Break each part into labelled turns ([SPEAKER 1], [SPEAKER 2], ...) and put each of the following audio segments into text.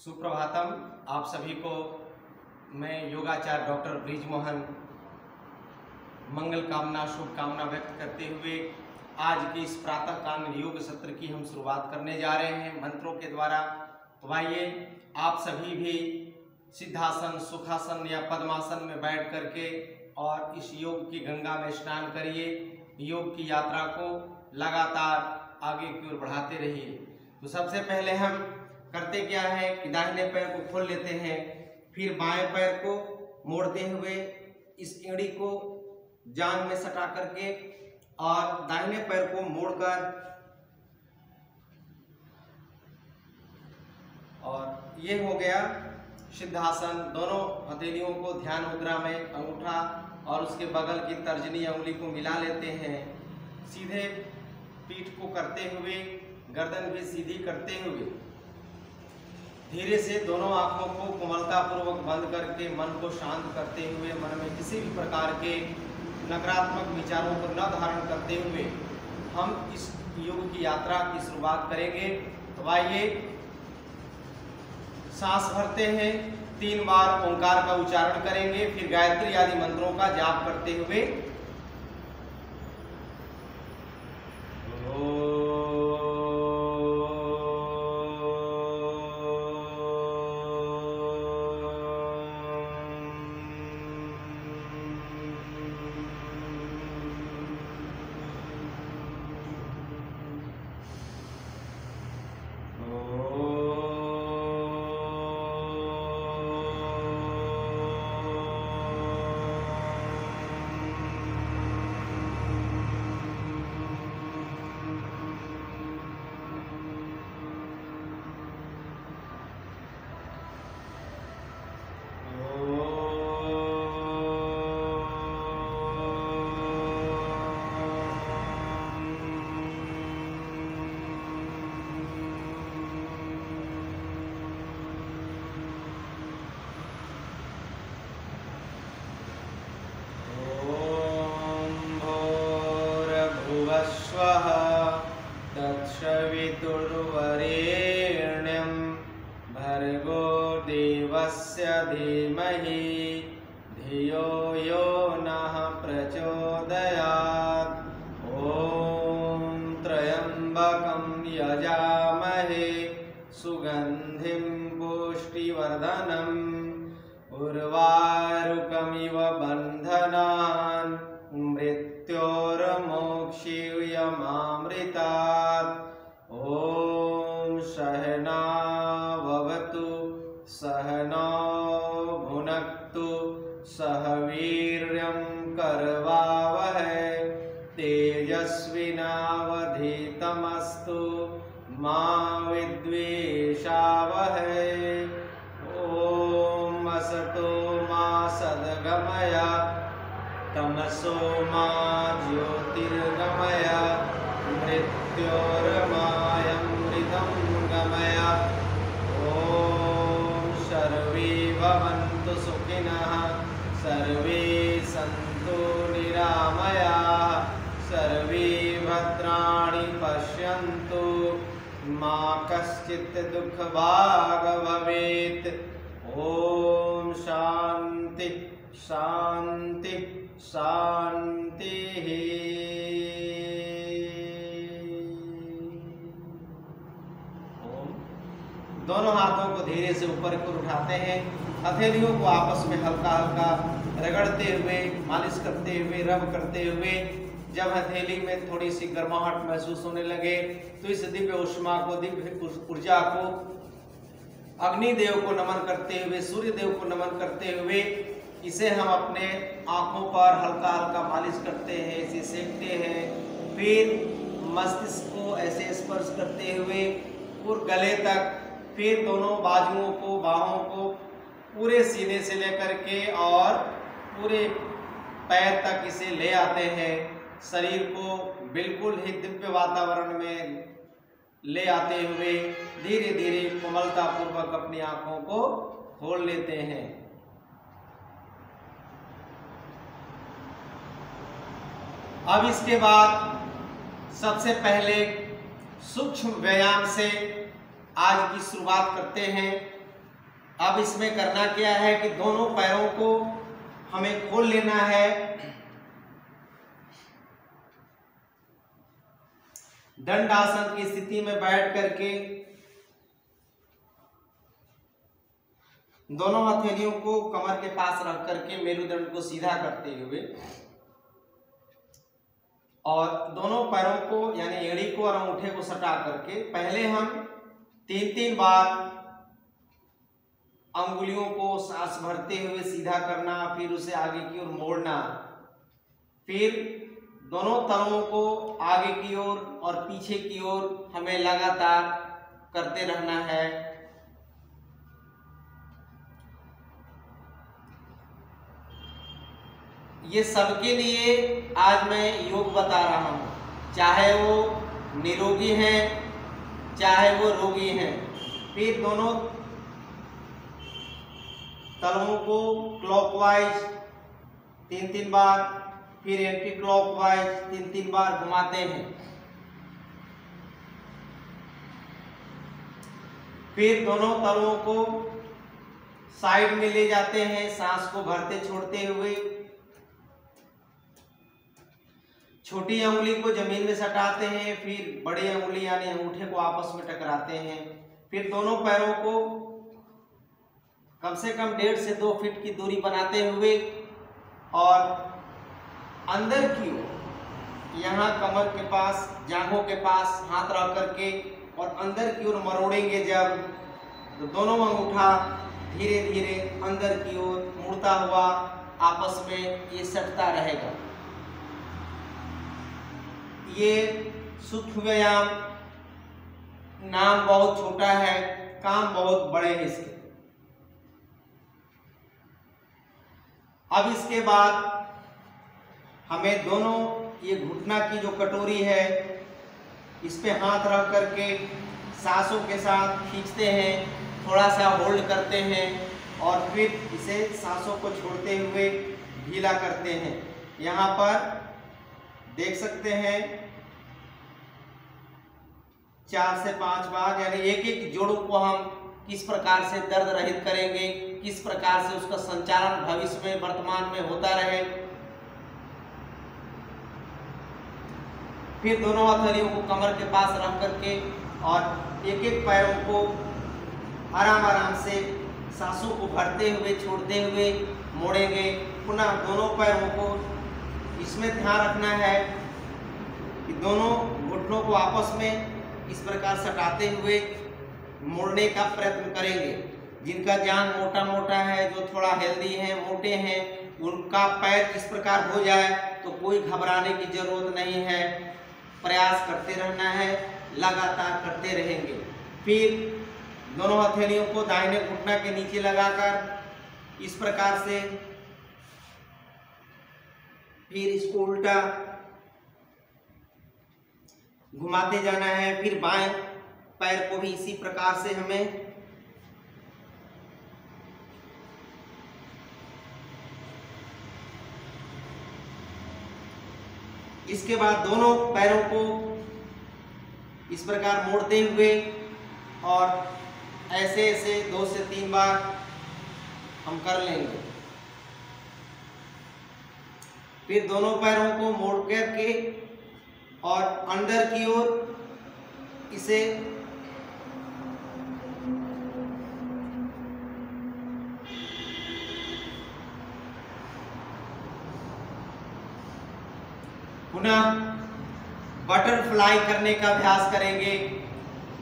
[SPEAKER 1] सुप्रभातम। आप सभी को मैं योगाचार्य डॉक्टर ब्रिजमोहन मंगल कामना शुभकामना व्यक्त करते हुए आज के इस प्रातःकालीन योग सत्र की हम शुरुआत करने जा रहे हैं मंत्रों के द्वारा। तो आइए आप सभी भी सिद्धासन, सुखासन या पद्मासन में बैठ करके और इस योग की गंगा में स्नान करिए। योग की यात्रा को लगातार आगे की ओर बढ़ाते रहिए। तो सबसे पहले हम करते क्या है कि दाहिने पैर को खोल लेते हैं, फिर बाएं पैर को मोड़ते हुए इस एड़ी को जांघ में सटा करके और दाहिने पैर को मोड़कर और ये हो गया सिद्धासन। दोनों हथेलियों को ध्यान मुद्रा में अंगूठा और उसके बगल की तर्जनी उंगली को मिला लेते हैं। सीधे पीठ को करते हुए गर्दन भी सीधी करते हुए धीरे से दोनों आंखों को कोमलता पूर्वक बंद करके मन को शांत करते हुए मन में किसी भी प्रकार के नकारात्मक विचारों को न धारण करते हुए हम इस योग की यात्रा की शुरुआत करेंगे। तो आइए सांस भरते हैं, 3 बार ओंकार का उच्चारण करेंगे, फिर गायत्री आदि मंत्रों का जाप करते हुए तत्सवितुर्वरेण्यं भर्गो देवस्य धीमहि धियो यो नः प्रचोदयात्। ॐ त्र्यम्बकं यजामहे सुगन्धिं पुष्टिवर्धनम् उर्वारुकमिव बन्धनान् मृत्योर्मोक्षीयमामृतात्। ॐ सहना भवतु सहनौ भुनक्तु सह वीर्यं करवावहै तेजस्विनावधीतमस्तु मा विद्विषावहै। ॐ असतो मा सद्गमय तमसो मा ज्योतिर्गमय मृत्योर्मायमृतं गमय। ॐ सर्वे भवन्तु सुखिनः सर्वे सन्तु निरामयाः सर्वे भद्राणि पश्यन्तु मा कश्चित् दुःखभाग् भवेत्। ॐ शान्ति शान्ति शान्तिः। दोनों हाथों को धीरे से ऊपर की ओर उठाते हैं, हथेलियों को आपस में हल्का हल्का रगड़ते हुए मालिश करते हुए रब करते हुए जब हथेली में थोड़ी सी गर्माहट महसूस होने लगे तो इस दिव्य उष्मा को, दिव्य ऊर्जा को अग्निदेव को नमन करते हुए, सूर्य देव को नमन करते हुए इसे हम अपने आंखों पर हल्का हल्का मालिश करते हैं, इसे सेकते हैं। फिर मस्तिष्क को ऐसे स्पर्श करते हुए और गले तक, फिर दोनों बाजुओं को, बाहों को पूरे सीने से लेकर के और पूरे पैर तक इसे ले आते हैं। शरीर को बिल्कुल ही दिव्य वातावरण में ले आते हुए धीरे धीरे कोमलता पूर्वक अपनी आंखों को खोल लेते हैं। अब इसके बाद सबसे पहले सूक्ष्म व्यायाम से आज की शुरुआत करते हैं। अब इसमें करना क्या है कि दोनों पैरों को हमें खोल लेना है। दंडासन की स्थिति में बैठ करके दोनों हथेलियों को कमर के पास रख करके मेरुदंड को सीधा करते हुए और दोनों पैरों को यानी एड़ी को और अंगूठे को सटा करके पहले हम 3-3 बार अंगुलियों को सांस भरते हुए सीधा करना, फिर उसे आगे की ओर मोड़ना, फिर दोनों तलवों को आगे की ओर और पीछे की ओर हमें लगातार करते रहना है। ये सबके लिए आज मैं योग बता रहा हूँ, चाहे वो निरोगी हैं चाहे वो रोगी हैं। फिर दोनों तलवों को क्लॉकवाइज 3-3 बार, फिर एंटी क्लॉकवाइज 3-3 बार घुमाते हैं। फिर दोनों तलवों को साइड में ले जाते हैं, सांस को भरते छोड़ते हुए। छोटी अंगुली को जमीन में सटाते हैं, फिर बड़ी अंगुली यानी अंगूठे को आपस में टकराते हैं। फिर दोनों पैरों को कम से कम 1.5 से 2 फीट की दूरी बनाते हुए और अंदर की ओर यहाँ कमर के पास, जांघों के पास हाथ रख करके और अंदर की ओर मरोड़ेंगे जब, तो दोनों अंगूठा धीरे धीरे अंदर की ओर मुड़ता हुआ आपस में ये सटता रहेगा। ये सूक्ष्म व्यायाम, नाम बहुत छोटा है, काम बहुत बड़े हैं इसके। अब इसके बाद हमें दोनों ये घुटना की जो कटोरी है इस पे हाथ रख करके सांसों के साथ खींचते हैं, थोड़ा सा होल्ड करते हैं और फिर इसे सांसों को छोड़ते हुए ढीला करते हैं। यहाँ पर देख सकते हैं 4 से 5 बार, यानी एक एक जोड़ों को हम किस प्रकार से दर्द रहित करेंगे, किस प्रकार से उसका संचालन भविष्य में वर्तमान में होता रहे। फिर दोनों हथेलियों को कमर के पास रख करके और एक एक पैरों को आराम आराम से सांसों को भरते हुए छोड़ते हुए मोड़ेंगे। पुनः दोनों पैरों को इसमें ध्यान रखना है कि दोनों घुटनों को आपस में इस प्रकार सटाते हुए मोड़ने का प्रयत्न करेंगे। जिनका जांघ मोटा मोटा है, जो थोड़ा हेल्दी है, मोटे हैं, उनका पैर इस प्रकार हो जाए तो कोई घबराने की जरूरत नहीं है। प्रयास करते रहना है, लगातार करते रहेंगे। फिर दोनों हथेलियों को दाहिने घुटना के नीचे लगाकर इस प्रकार से फिर इसको उल्टा घुमाते जाना है। फिर बाएं पैर को भी इसी प्रकार से हमें इसके बाद दोनों पैरों को इस प्रकार मोड़ते हुए और ऐसे ऐसे 2 से 3 बार हम कर लेंगे। फिर दोनों पैरों को मोड़ करके और अंदर की ओर इसे पुनः बटरफ्लाई करने का अभ्यास करेंगे।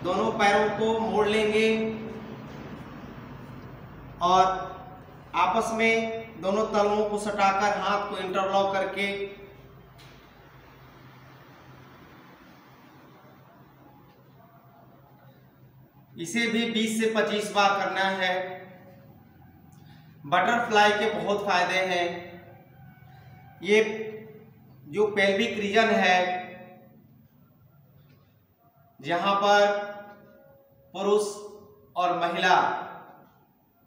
[SPEAKER 1] दोनों पैरों को मोड़ लेंगे और आपस में दोनों तलवों को सटाकर हाथ को इंटरलॉक करके इसे भी 20 से 25 बार करना है। बटरफ्लाई के बहुत फायदे हैं। ये जो पेल्विक रीजन है, जहां पर पुरुष और महिला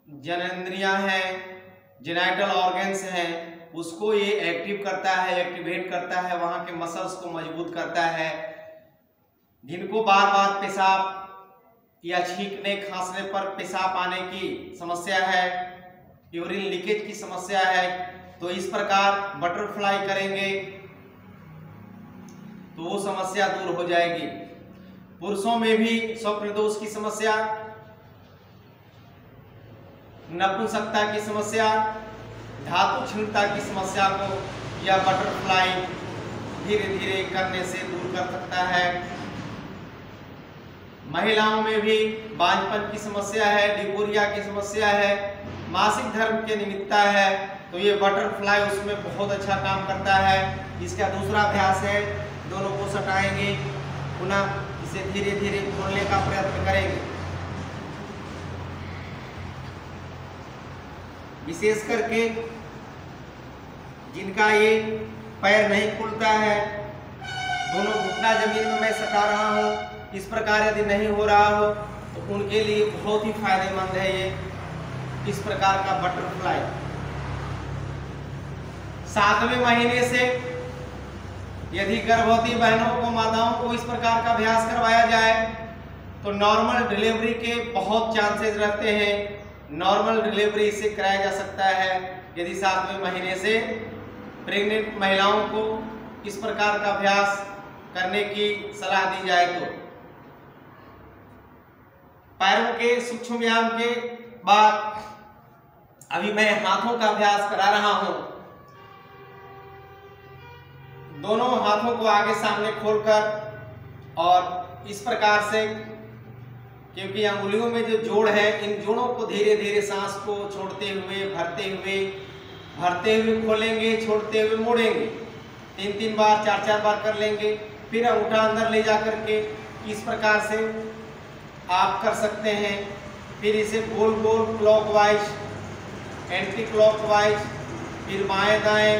[SPEAKER 1] जननेंद्रियां हैं, जेनाइटल ऑर्गन्स हैं, उसको ये एक्टिव करता है, एक्टिवेट करता है, वहां के मसल्स को मजबूत करता है। जिनको बार बार पेशाब या छींकने खांसने पर पेशाब आने की समस्या है, यूरिन लीकेज की समस्या है, तो इस प्रकार बटरफ्लाई करेंगे तो वो समस्या दूर हो जाएगी। पुरुषों में भी स्वप्न दोष की समस्या, नपुंसकता की समस्या, धातु क्षीणता की समस्या को यह बटरफ्लाई धीरे धीरे करने से दूर कर सकता है। महिलाओं में भी बांझपन की समस्या है, डिपोरिया की समस्या है, मासिक धर्म के निमित्ता है, तो ये बटरफ्लाई उसमें बहुत अच्छा काम करता है। इसका दूसरा अभ्यास है, दोनों को सटाएंगे, पुनः इसे धीरे धीरे खोलने का प्रयत्न करेंगे। विशेष करके जिनका ये पैर नहीं खुलता है, दोनों घुटना जमीन में मैं सटा रहा हूँ, इस प्रकार यदि नहीं हो रहा हो तो उनके लिए बहुत ही फायदेमंद है ये इस प्रकार का बटरफ्लाई। 7वें महीने से यदि गर्भवती बहनों को, माताओं को इस प्रकार का अभ्यास करवाया जाए तो नॉर्मल डिलीवरी के बहुत चांसेस रहते हैं। नॉर्मल डिलीवरी इससे कराया जा सकता है यदि 7वें महीने से प्रेग्नेंट महिलाओं को इस प्रकार का अभ्यास करने की सलाह दी जाए तो। पैरों के सूक्ष्म व्यायाम के बाद अभी मैं हाथों का अभ्यास करा रहा हूं। दोनों हाथों को आगे सामने खोलकर और इस प्रकार से, क्योंकि अंगुलियों में जो जोड़ है, इन जोड़ों को धीरे धीरे सांस को छोड़ते हुए, भरते हुए खोलेंगे, छोड़ते हुए मोड़ेंगे। 3-3 बार, 4-4 बार कर लेंगे। फिर अंगूठा अंदर ले जा करके इस प्रकार से आप कर सकते हैं। फिर इसे गोल गोल क्लॉकवाइज, एंटी क्लॉकवाइज, फिर बाएं दाएं,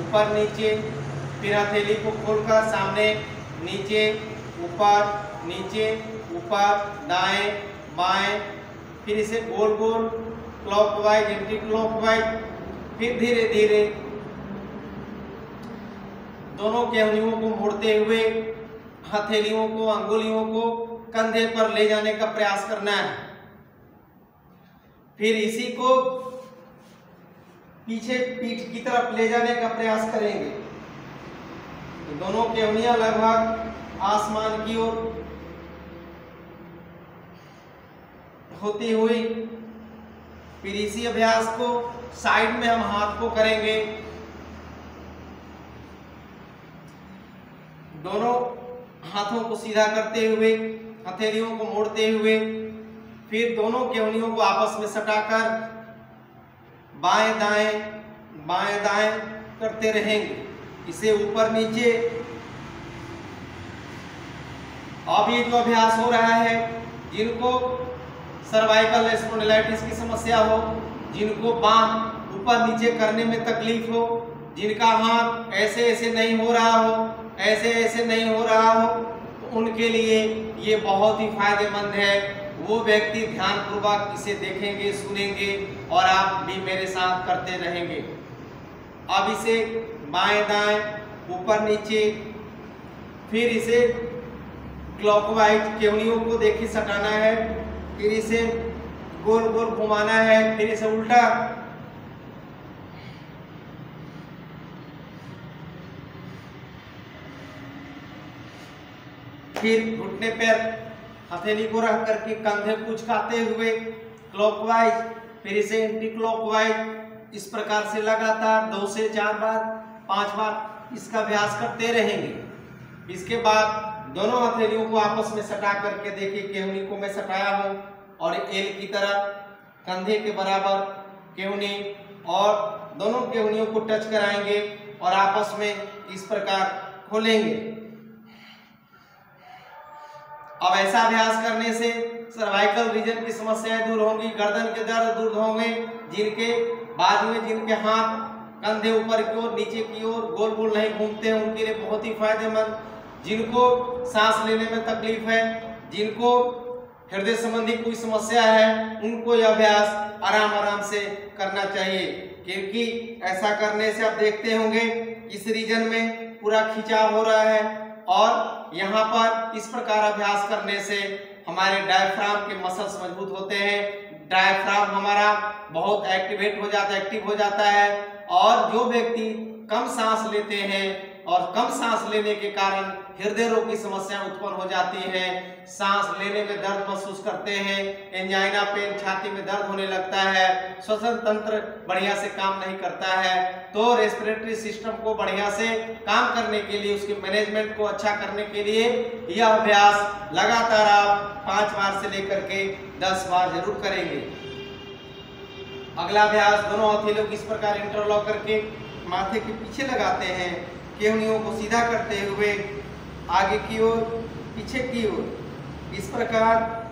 [SPEAKER 1] ऊपर नीचे, फिर हथेली को खोलकर सामने, नीचे, ऊपर, नीचे, ऊपर, दाएं, बाएं, फिर इसे गोल गोल क्लॉकवाइज, एंटी क्लॉकवाइज, फिर धीरे धीरे दोनों के अंगुलियों को मोड़ते हुए हथेलियों को, अंगुलियों को कंधे पर ले जाने का प्रयास करना है। फिर इसी को पीछे पीठ की तरफ ले जाने का प्रयास करेंगे। तो दोनों की अंगुलियां लगभग आसमान की ओर होती हुई, फिर इसी अभ्यास को साइड में हम हाथ को करेंगे। दोनों हाथों को सीधा करते हुए, हथेलियों को मोड़ते हुए, फिर दोनों की अंगुलियों को आपस में सटाकर बाएं दाएं करते रहेंगे। इसे ऊपर नीचे। अब ये जो अभ्यास हो रहा है, जिनको सर्वाइकल स्पॉन्डिलाइटिस की समस्या हो, जिनको बांह ऊपर नीचे करने में तकलीफ हो, जिनका हाथ ऐसे ऐसे नहीं हो रहा हो, ऐसे ऐसे नहीं हो रहा हो, तो उनके लिए ये बहुत ही फायदेमंद है। वो व्यक्ति ध्यानपूर्वक इसे देखेंगे, सुनेंगे और आप भी मेरे साथ करते रहेंगे। अब इसे बाएं दाएं, ऊपर नीचे, फिर इसे क्लॉकवाइज केवनियों को देखिए सटाना है, फिर इसे गोल गोल घुमाना है, फिर इसे उल्टा, फिर घुटने पर हथेली को रख करके कंधे कुचकाते हुए क्लॉकवाइज, फिर इसे एंटी क्लॉकवाइज, इस प्रकार से लगातार 2 से 4 बार, 5 बार इसका अभ्यास करते रहेंगे। इसके बाद दोनों हथेलियों को आपस में सटा करके देखिए, केहनी को मैं सटाया हूं और एल की तरह कंधे के बराबर केहनी, और दोनों केहनियों को टच कराएंगे और आपस में इस प्रकार खोलेंगे। अब ऐसा अभ्यास करने से सर्वाइकल रीजन की समस्याएं दूर होंगी, गर्दन के दर्द दूर होंगे, जिनके बाजू में, जिनके हाथ कंधे ऊपर की ओर, नीचे की ओर गोल गोल नहीं घूमते हैं, उनके लिए बहुत ही फायदेमंद। जिनको सांस लेने में तकलीफ है, जिनको हृदय संबंधी कोई समस्या है, उनको यह अभ्यास आराम आराम से करना चाहिए, क्योंकि ऐसा करने से आप देखते होंगे इस रीजन में पूरा खिंचाव हो रहा है और यहाँ पर इस प्रकार अभ्यास करने से हमारे डायफ्राम के मसल्स मजबूत होते हैं, डायफ्राम हमारा बहुत एक्टिव हो जाता है। और जो व्यक्ति कम सांस लेते हैं और कम सांस लेने के कारण हृदय रोग की समस्या उत्पन्न हो जाती है, सांस लेने में दर्द महसूस करते हैं, एंजाइना पेन, छाती में दर्द होने लगता है, श्वसन तंत्र बढ़िया से काम नहीं करता है, तो रेस्पिरेटरी सिस्टम को बढ़िया से काम करने के लिए, उसके मैनेजमेंट को अच्छा करने के लिए यह अभ्यास लगातार आप 5 बार से लेकर के 10 बार जरूर करेंगे। अगला अभ्यास, दोनों हथेलियों को इस प्रकार इंटरलॉक करके माथे के पीछे लगाते हैं, केहनियों को सीधा करते हुए आगे की ओर, पीछे की ओर, इस प्रकार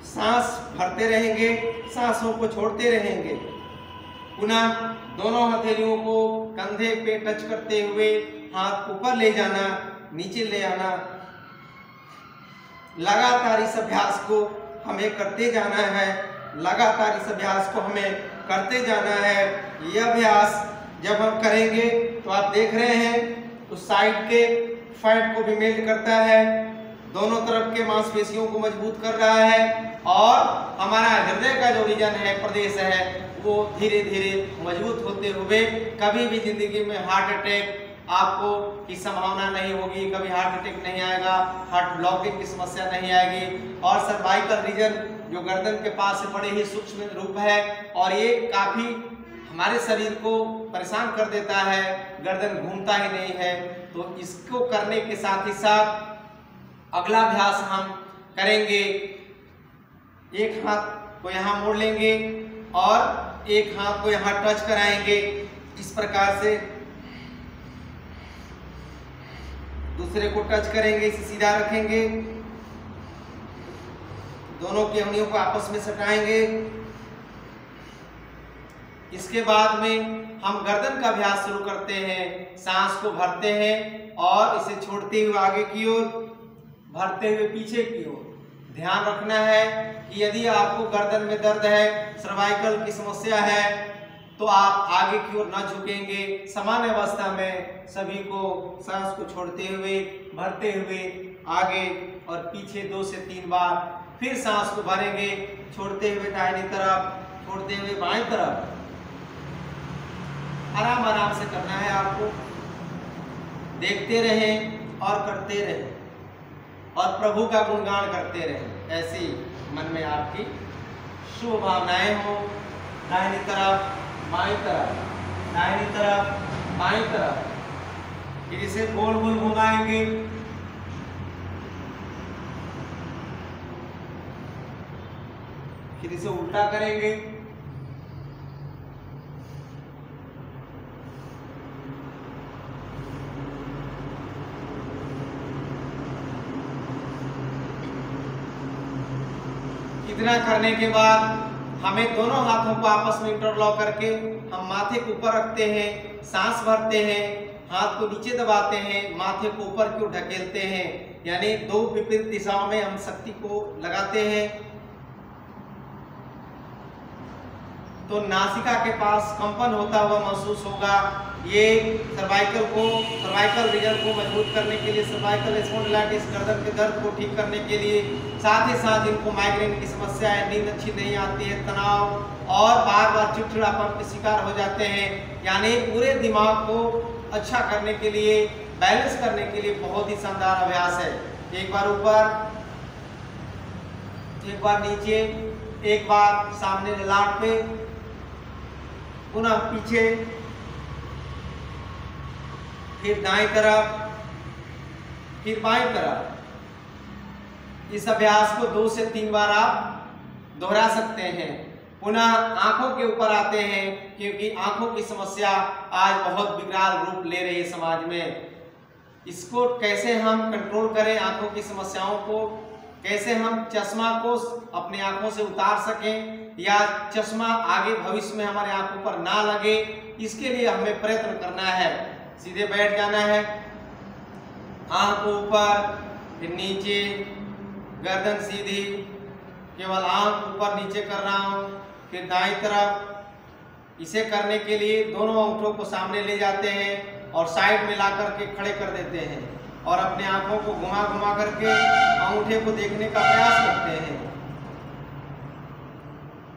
[SPEAKER 1] सांस भरते रहेंगे, सांसों को छोड़ते रहेंगे। पुनः दोनों हथेलियों को कंधे पे टच करते हुए हाथ ऊपर ले जाना, नीचे ले आना। लगातार इस अभ्यास को हमें करते जाना है, लगातार इस अभ्यास को हमें करते जाना है। यह अभ्यास जब हम करेंगे तो आप देख रहे हैं उस साइड के फैट को भी मेल्ट करता है, दोनों तरफ के मांसपेशियों को मजबूत कर रहा है और हमारा हृदय का जो रीजन है, प्रदेश है, वो धीरे धीरे मजबूत होते हुए कभी भी जिंदगी में हार्ट अटैक आपको की संभावना नहीं होगी, कभी हार्ट अटैक नहीं आएगा, हार्ट ब्लॉकिंग की समस्या नहीं आएगी। और सर्वाइकल रीजन जो गर्दन के पास से बड़े ही सूक्ष्म रूप है और ये काफी हमारे शरीर को परेशान कर देता है, गर्दन घूमता ही नहीं है। तो इसको करने के साथ ही साथ अगला अभ्यास हम करेंगे, एक हाथ को यहाँ मोड़ लेंगे और एक हाथ को यहाँ टच कराएंगे, इस प्रकार से दूसरे को टच करेंगे, इसे सीधा रखेंगे, दोनों की अंगुलियों को आपस में सटाएंगे। इसके बाद में हम गर्दन का अभ्यास शुरू करते हैं, सांस को भरते हैं और इसे छोड़ते हुए आगे की ओर, भरते हुए पीछे की ओर। ध्यान रखना है कि यदि आपको गर्दन में दर्द है, सर्वाइकल की समस्या है, तो आप आगे की ओर न झुकेंगे। सामान्य अवस्था में सभी को सांस को छोड़ते हुए, भरते हुए आगे और पीछे 2 से 3 बार, फिर सांस को भरेंगे, छोड़ते हुए दाहिनी तरफ, छोड़ते हुए बाएं तरफ। आराम आराम से करना है आपको, देखते रहें और करते रहें और प्रभु का गुणगान करते रहें। ऐसी मन में आपकी शुभ भावनाएं हो। दाहिनी तरफ, बाईं तरफ, दाहिनी तरफ, बाईं तरफ, फिर इसे गोल गोल घुमाएंगे। फिर इसे उल्टा करेंगे, इतना करने के बाद हमें दोनों हाथों को आपस में इंटरलॉक करके हम माथे के ऊपर रखते हैं, सांस भरते हैं, हाथ को नीचे दबाते हैं, माथे को ऊपर की ओर ढकेलते हैं, यानी 2 विपरीत दिशाओं में हम शक्ति को लगाते हैं। तो नासिका के पास कंपन होता हुआ महसूस होगा। ये सर्वाइकल रीजन को मजबूत करने के लिए, सर्वाइकल स्पॉन्डिलाइटिस, गर्दन के दर्द को ठीक करने के लिए, साथ ही साथ जिनको माइग्रेन की समस्या है, नींद अच्छी नहीं आती है, तनाव और बार बार चिड़चिड़ापन के शिकार हो जाते हैं, यानी पूरे दिमाग को अच्छा करने के लिए, बैलेंस करने के लिए बहुत ही शानदार अभ्यास है। एक बार ऊपर, एक बार नीचे, एक बार सामने ललाट पे, पुनः पीछे, फिर दाएं तरफ, फिर बाएं तरफ। इस अभ्यास को 2 से 3 बार आप दोहरा सकते हैं। पुनः आंखों के ऊपर आते हैं, क्योंकि आंखों की समस्या आज बहुत विकराल रूप ले रही है समाज में। इसको कैसे हम कंट्रोल करें, आंखों की समस्याओं को कैसे हम चश्मा को अपने आंखों से उतार सकें या चश्मा आगे भविष्य में हमारे आंखों पर ना लगे, इसके लिए हमें प्रयत्न करना है। सीधे बैठ जाना है, आंख ऊपर, फिर नीचे, गर्दन सीधी, केवल आंख ऊपर नीचे कर रहा हूं, फिर दाईं तरफ। इसे करने के लिए दोनों अंगूठों को सामने ले जाते हैं और साइड में ला करके खड़े कर देते हैं। और अपने आंखों को घुमा घुमा करके अंगूठे को देखने का प्रयास करते हैं।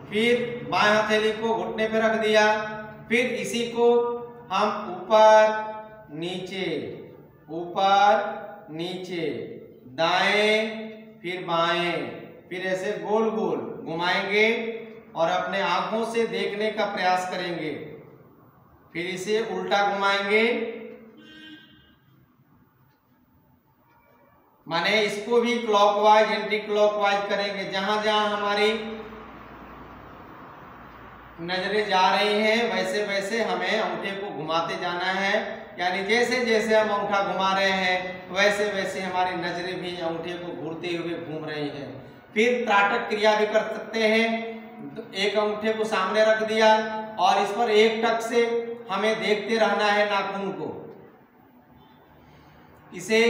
[SPEAKER 1] फिर बाएं हथेली को घुटने पे रख दिया। फिर इसी को हम ऊपर नीचे, ऊपर नीचे, दाएं फिर बाएं, फिर ऐसे गोल गोल घुमाएंगे और अपने आंखों से देखने का प्रयास करेंगे। फिर इसे उल्टा घुमाएंगे, माने इसको भी क्लॉकवाइज एंटी क्लॉकवाइज करेंगे। जहां जहां हमारी नजरें जा रही हैं वैसे वैसे हमें अंगूठे को घुमाते जाना है। यानी जैसे जैसे हम अंगूठा घुमा रहे हैं वैसे वैसे हमारी नजरें भी अंगूठे को घूरते हुए घूम रही हैं। फिर त्राटक क्रिया भी कर सकते हैं। एक अंगूठे को सामने रख दिया और इस पर एक टक से हमें देखते रहना है नाखून को। इसे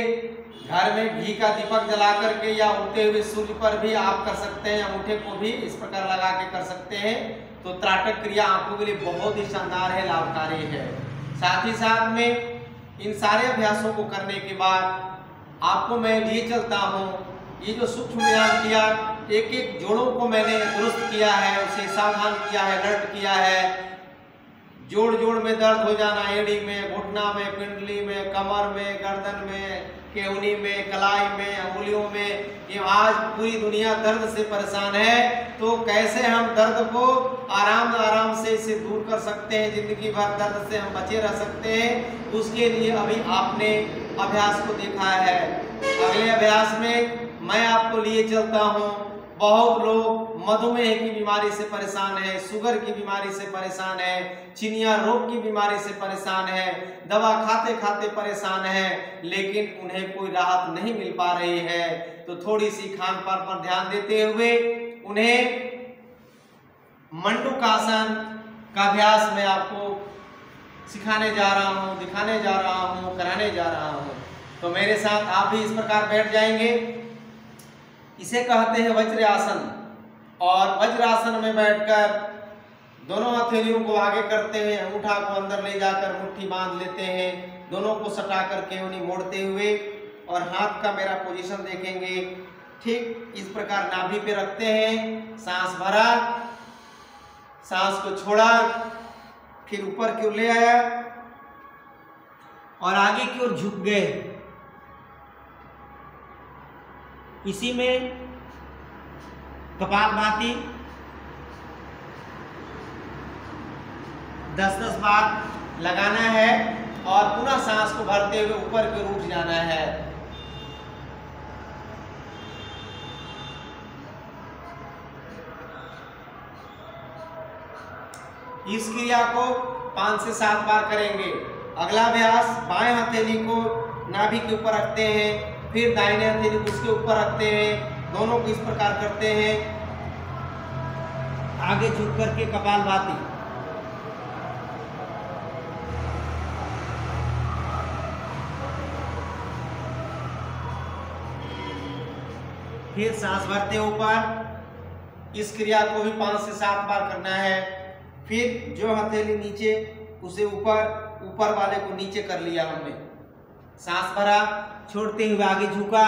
[SPEAKER 1] घर में घी का दीपक जला करके या उगते हुए सूर्य पर भी आप कर सकते हैं। अंगूठे को भी इस प्रकार लगा के कर सकते हैं। तो त्राटक क्रिया आंखों के लिए बहुत ही शानदार है, लाभकारी है। साथ ही साथ में इन सारे अभ्यासों को करने के बाद आपको मैं लिए चलता हूँ। ये जो सूक्ष्म व्यायाम किया, एक एक जोड़ों को मैंने दुरुस्त किया है, उसे सावधान किया है, अलर्ट किया है। जोड़ जोड़ में दर्द हो जाना, एड़ी में, घुटना में, पिंडली में, कमर में, गर्दन में, केहनी में, कलाई में, अंगुलियों में, ये आज पूरी दुनिया दर्द से परेशान है। तो कैसे हम दर्द को आराम आराम से इसे दूर कर सकते हैं, जिंदगी भर दर्द से हम बचे रह सकते हैं, उसके लिए अभी आपने अभ्यास को देखा है। अगले अभ्यास में मैं आपको लिए चलता हूँ। बहुत लोग मधुमेह की बीमारी से परेशान है, शुगर की बीमारी से परेशान है, चिनिया रोग की बीमारी से परेशान है, दवा खाते खाते परेशान है, लेकिन उन्हें कोई राहत नहीं मिल पा रही है। तो थोड़ी सी खान पान पर ध्यान देते हुए उन्हें मंडूकासन का अभ्यास मैं आपको सिखाने जा रहा हूँ, दिखाने जा रहा हूँ, कराने जा रहा हूँ। तो मेरे साथ आप भी इस प्रकार बैठ जाएंगे। इसे कहते हैं वज्रासन। और वज्रासन में बैठकर दोनों हथेलियों को आगे करते हैं, अंगूठा को अंदर ले जाकर मुट्ठी बांध लेते हैं, दोनों को सटा करके उन्हें मोड़ते हुए, और हाथ का मेरा पोजीशन देखेंगे। ठीक इस प्रकार नाभि पे रखते हैं, सांस भरा, सांस को छोड़ा, फिर ऊपर की ओर ले आया और आगे की ओर झुक गए। इसी में कपालभाति 10-10 बार लगाना है और पुनः सांस को भरते हुए ऊपर की ओर उठ जाना है। इस क्रिया को 5 से 7 बार करेंगे। अगला अभ्यास, बाएं हथेली को नाभि के ऊपर रखते हैं, फिर दाहिने हथेली को उसके ऊपर रखते हैं, दोनों को इस प्रकार करते हैं, आगे झुक करके कपालभाति। फिर सांस भरते ऊपर। इस क्रिया को भी 5 से 7 बार करना है। फिर जो हथेली नीचे, उसे ऊपर वाले को नीचे कर लिया हमने, सांस भरा, छोड़ते हुए आगे झुका,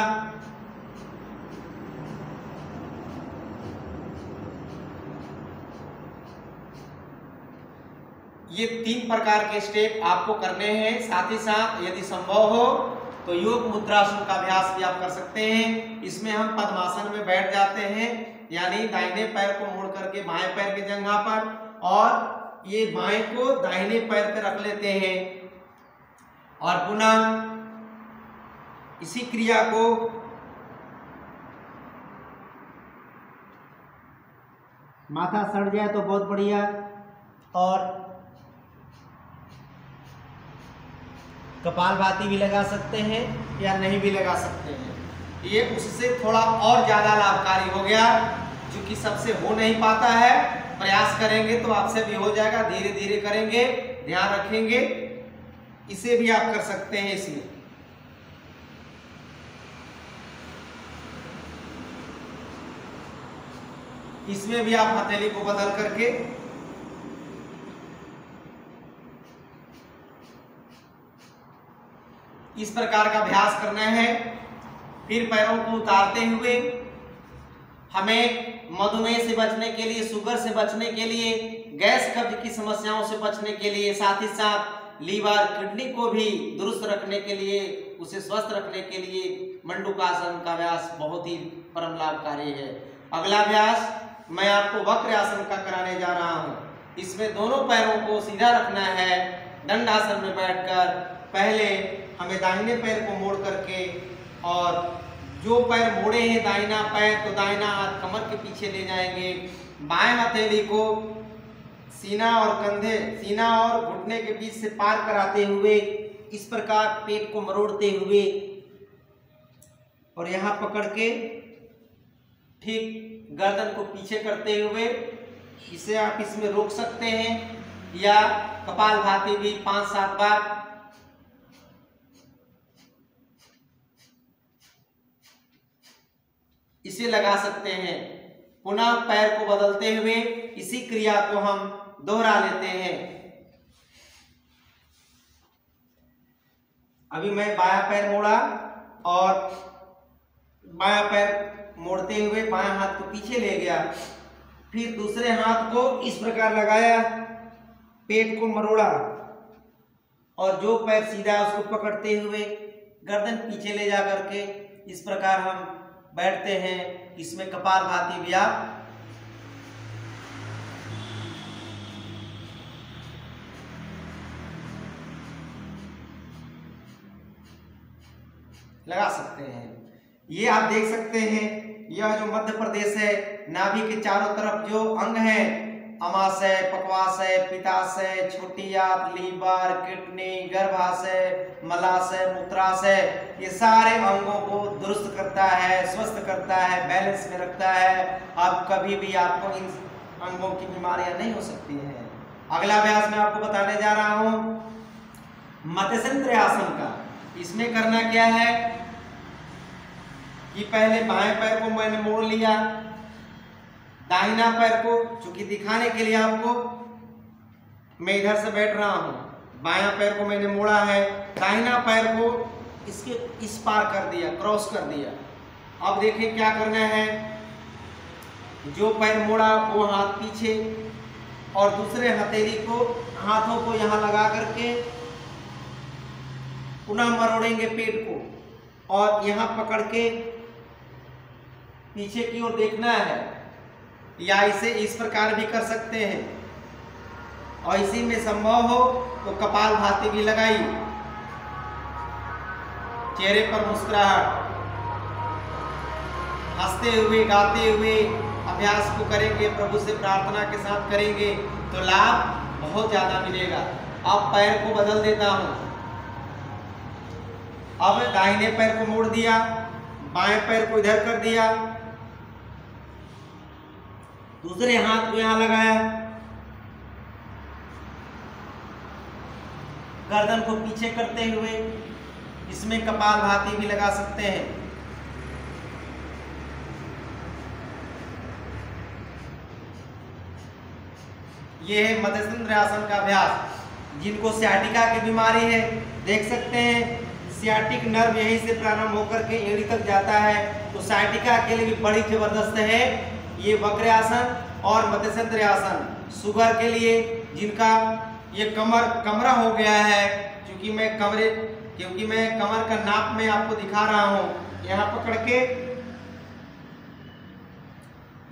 [SPEAKER 1] ये 3 प्रकार के स्टेप आपको करने हैं। साथ ही साथ यदि संभव हो तो योग मुद्रासन का अभ्यास भी आप कर सकते हैं। इसमें हम पद्मासन में बैठ जाते हैं, यानी दाहिने पैर को मोड़ करके बाएं पैर की जगह पर, और ये बाएं को दाहिने पैर पे रख लेते हैं, और पुनः इसी क्रिया को माथा सड़ जाए तो बहुत बढ़िया, और कपालभाति भी लगा सकते हैं या नहीं भी लगा सकते हैं। ये उससे थोड़ा और ज़्यादा लाभकारी हो गया, जो कि सबसे हो नहीं पाता है। प्रयास करेंगे तो आपसे भी हो जाएगा, धीरे धीरे करेंगे, ध्यान रखेंगे। इसे भी आप कर सकते हैं। इसमें भी आप हथेली को बदल करके इस प्रकार का अभ्यास करना है। फिर पैरों को उतारते हुए हमें मधुमेह से बचने के लिए, शुगर से बचने के लिए, गैस कब्ज की समस्याओं से बचने के लिए, साथ ही साथ लीवर किडनी को भी दुरुस्त रखने के लिए, उसे स्वस्थ रखने के लिए मंडूकासन का अभ्यास बहुत ही परम लाभकारी है। अगला अभ्यास मैं आपको वक्र आसन का कराने जा रहा हूँ। इसमें दोनों पैरों को सीधा रखना है। दंडासन में बैठकर पहले हमें दाहिने पैर को मोड़ करके, और जो पैर मोड़े हैं दाहिना पैर, तो दाहिना हाथ कमर के पीछे ले जाएंगे। बाएं हथेली को सीना और घुटने के बीच से पार कराते हुए इस प्रकार पेट को मरोड़ते हुए और यहाँ पकड़ के ठीक गर्दन को पीछे करते हुए, इसे आप इसमें रोक सकते हैं या कपालभाति भी 5-7 बार इसे लगा सकते हैं। पुनः पैर को बदलते हुए इसी क्रिया को हम दोहरा लेते हैं। अभी मैं बायां पैर मोड़ा और बायां पैर मोड़ते हुए बायां हाथ को पीछे ले गया, फिर दूसरे हाथ को इस प्रकार लगाया, पेट को मरोड़ा और जो पैर सीधा है उसको पकड़ते हुए गर्दन पीछे ले जा करके इस प्रकार हम बैठते हैं। इसमें कपालभाति भी आप लगा सकते हैं। ये आप देख सकते हैं, यह जो मध्य प्रदेश है, नाभि के चारों तरफ जो अंग है, अमाशय, पक्वाशय, पित्ताशय, छोटी आंत, लीवर, किडनी, गर्भाशय, मलाशय, मूत्राशय, ये सारे अंगों को दुरुस्त करता है, स्वस्थ करता है, बैलेंस में रखता है। अब कभी भी आपको इन अंगों की बीमारियां नहीं हो सकती हैं। अगला अभ्यास मैं आपको बताने जा रहा हूं मत्स्येंद्र आसन का। इसमें करना क्या है कि पहले बाएं पैर को मैंने मोड़ लिया, दाहिना पैर को, चूंकि दिखाने के लिए आपको मैं इधर से बैठ रहा हूं, बायां पैर को मैंने मोड़ा है, दाहिना पैर को इसके इस पार कर दिया, क्रॉस कर दिया। अब देखिए क्या करना है, जो पैर मोड़ा वो हाथ पीछे और दूसरे हथेली को, हाथों को यहां लगा करके पुनः मरोड़ेंगे पेट को और यहां पकड़ के पीछे की ओर देखना है, या इसे इस प्रकार भी कर सकते हैं। और इसी में संभव हो तो कपालभाति भी लगाई, चेहरे पर मुस्कुराहट, हंसते हुए गाते हुए अभ्यास को करेंगे, प्रभु से प्रार्थना के साथ करेंगे तो लाभ बहुत ज्यादा मिलेगा। अब पैर को बदल देता हूं। अब दाहिने पैर को मोड़ दिया, बाएं पैर को इधर कर दिया, दूसरे हाथ को यहां लगाया, गर्दन को पीछे करते हुए इसमें कपालभाति भी लगा सकते हैं। यह है मत्स्येंद्र आसन का अभ्यास। जिनको सियाटिका की बीमारी है, देख सकते हैं सियाटिक नर्व यहीं से प्रारंभ होकर के एड़ी तक जाता है, तो सियाटिका के लिए भी बड़ी जबरदस्त है ये वक्र आसन और मत्स्येंद्र आसन। शुगर के लिए, जिनका ये कमरा हो गया है, क्योंकि मैं कमर का नाप में आपको दिखा रहा हूं, यहाँ पकड़ के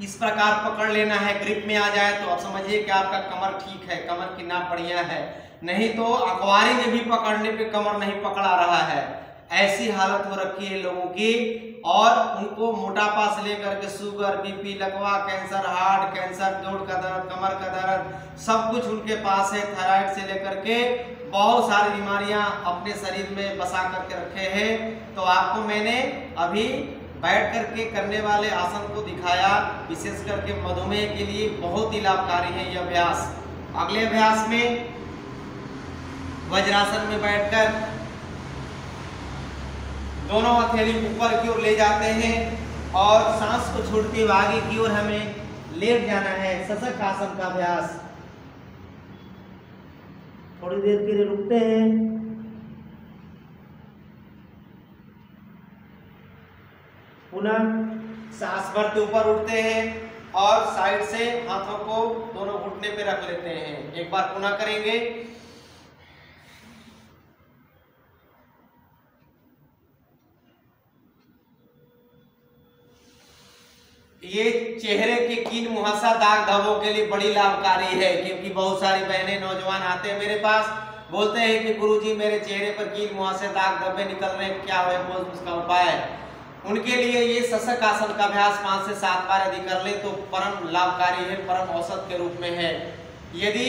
[SPEAKER 1] इस प्रकार पकड़ लेना है। ग्रिप में आ जाए तो आप समझिए कि आपका कमर ठीक है, कमर की नाप बढ़िया है। नहीं तो अखबारी में भी पकड़ने पे कमर नहीं पकड़ा रहा है, ऐसी हालत हो रखी है लोगों की। और उनको मोटापा से लेकर के शुगर, बीपी, लकवा, कैंसर, हार्ट कैंसर, जोड़ का दर्द, कमर का दर्द, सब कुछ उनके पास है। थायराइड से लेकर के बहुत सारी बीमारियां अपने शरीर में बसा करके रखे हैं। तो आपको मैंने अभी बैठ करके करने वाले आसन को दिखाया, विशेष करके मधुमेह के लिए बहुत ही लाभकारी है यह अभ्यास। अगले अभ्यास में वज्रासन में बैठकर दोनों हथेली ऊपर की ओर ले जाते हैं और सांस को छोड़ते हुए आगे की ओर हमें लेट जाना है। शशक आसन का अभ्यास। थोड़ी देर के लिए रुकते हैं, पुनः सांस भरते ऊपर उठते हैं और साइड से हाथों को दोनों घुटने पे रख लेते हैं। एक बार पुनः करेंगे। ये चेहरे के कील मुहासा दाग धब्बों के लिए बड़ी लाभकारी है, क्योंकि बहुत सारी बहनें नौजवान आते हैं मेरे पास, बोलते हैं कि गुरुजी मेरे चेहरे पर कील मुहासे दाग धब्बे निकल रहे हैं, क्या है बोल उसका उपाय है। उनके लिए ये शशक आसन का अभ्यास 5 से 7 बार यदि कर ले तो परम लाभकारी है, परम औषध के रूप में है। यदि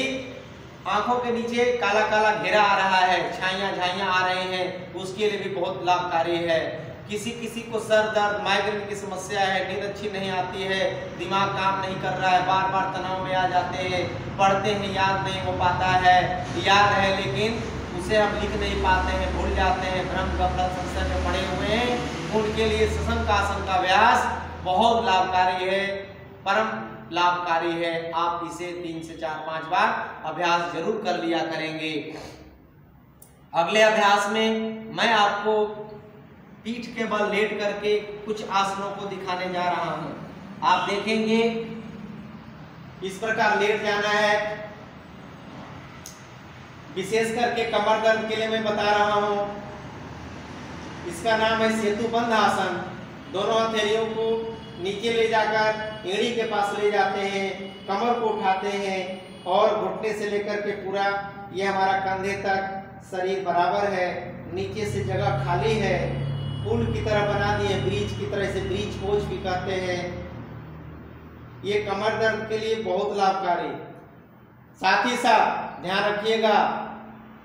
[SPEAKER 1] आंखों के नीचे काला काला घेरा आ रहा है, छाइयां आ रही हैं, उसके लिए भी बहुत लाभकारी है। किसी को सर दर्द, माइग्रेन की समस्या है, नींद अच्छी नहीं आती है, दिमाग काम नहीं कर रहा है, बार बार तनाव में आ जाते हैं, पढ़ते हैं याद नहीं हो पाता है, याद है लेकिन उसे हम लिख नहीं पाते हैं, भूल जाते हैं, भ्रम गफलत संशय में पड़े हुए हैं, उनके लिए शशक आसन का अभ्यास बहुत लाभकारी है, परम लाभकारी है। आप इसे 3 से 4-5 बार अभ्यास जरूर कर लिया करेंगे। अगले अभ्यास में मैं आपको पीठ के बल लेट करके कुछ आसनों को दिखाने जा रहा हूं। आप देखेंगे इस प्रकार लेट जाना है। विशेष करके कमर दर्द के लिए मैं बता रहा हूं, इसका नाम है सेतुबंध आसन। दोनों हथेलियों को नीचे ले जाकर एड़ी के पास ले जाते हैं, कमर को उठाते हैं और घुटने से लेकर के पूरा ये हमारा कंधे तक शरीर बराबर है, नीचे से जगह खाली है, पुल की तरह बना दिए, ब्रिज की तरह से ब्रिज पोज भी कहते हैं। ये कमर दर्द के लिए बहुत लाभकारी। साथ ही साथ ध्यान रखिएगा,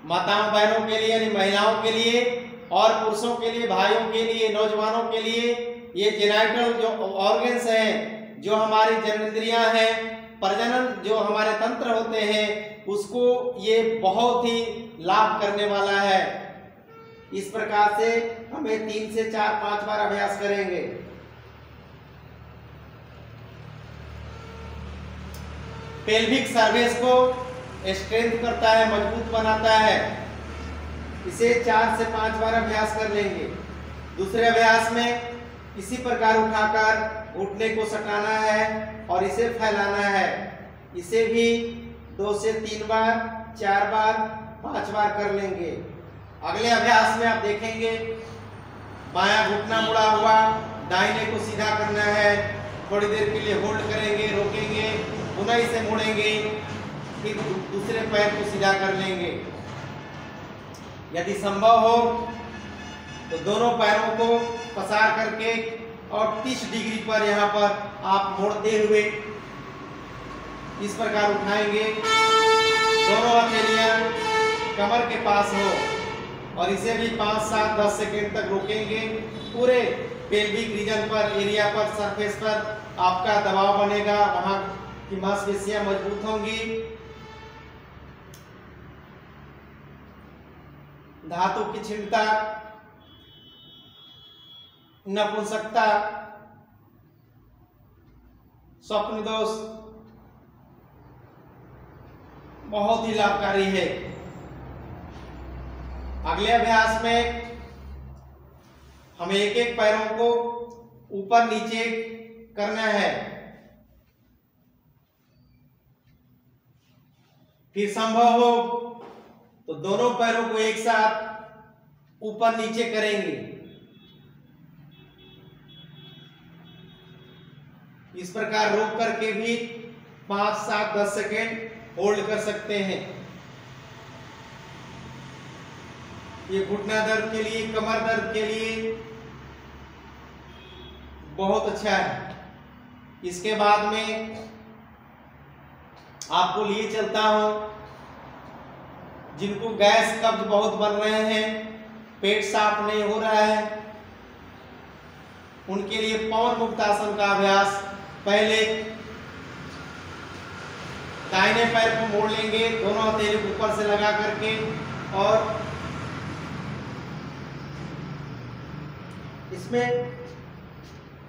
[SPEAKER 1] माताओं बहनों के लिए यानी महिलाओं के लिए और पुरुषों के लिए, भाइयों के लिए, नौजवानों के लिए ये जेनाइटल जो ऑर्गन्स हैं, जो हमारी जननेंद्रियां हैं, प्रजनन जो हमारे तंत्र होते हैं, उसको ये बहुत ही लाभ करने वाला है। इस प्रकार से हमें 3 से 4-5 बार अभ्यास करेंगे। पेल्विक सर्विस को स्ट्रेंथ करता है, मजबूत बनाता है। इसे 4 से 5 बार अभ्यास कर लेंगे। दूसरे अभ्यास में इसी प्रकार उठाकर घुटने को सटाना है और इसे फैलाना है। इसे भी 2 से 3 बार, 4 बार, 5 बार कर लेंगे। अगले अभ्यास में आप देखेंगे बायां घुटना मुड़ा हुआ, दाहिने को सीधा करना है, थोड़ी देर के लिए होल्ड करेंगे, रोकेंगे, पुनः इसे मोड़ेंगे, फिर दूसरे पैर को सीधा कर लेंगे। यदि संभव हो तो दोनों पैरों को पसार करके और 30 डिग्री पर यहाँ पर आप मोड़ते हुए इस प्रकार उठाएंगे। दोनों हथेलियां कमर के पास हो और इसे भी 5, 7, 10 सेकेंड तक रोकेंगे। पूरे पेल्विक रीजन पर, एरिया पर, सरफेस पर आपका दबाव बनेगा, वहां की मांसपेशियां मजबूत होंगी। धातु की क्षीणता, नपुंसकता, स्वप्न दोष बहुत ही लाभकारी है। अगले अभ्यास में हमें एक पैरों को ऊपर नीचे करना है। फिर संभव हो तो दोनों पैरों को एक साथ ऊपर नीचे करेंगे। इस प्रकार रोक करके भी 5, 7, 10 सेकेंड होल्ड कर सकते हैं। ये घुटना दर्द के लिए, कमर दर्द के लिए बहुत अच्छा है। इसके बाद में आपको लिए चलता हूं, जिनको गैस कब्ज बहुत बन रहे हैं, पेट साफ नहीं हो रहा है, उनके लिए पवन मुक्तासन का अभ्यास। पहले दाहिने पैर को मोड़ लेंगे, दोनों हथेली ऊपर से लगा करके, और इसमें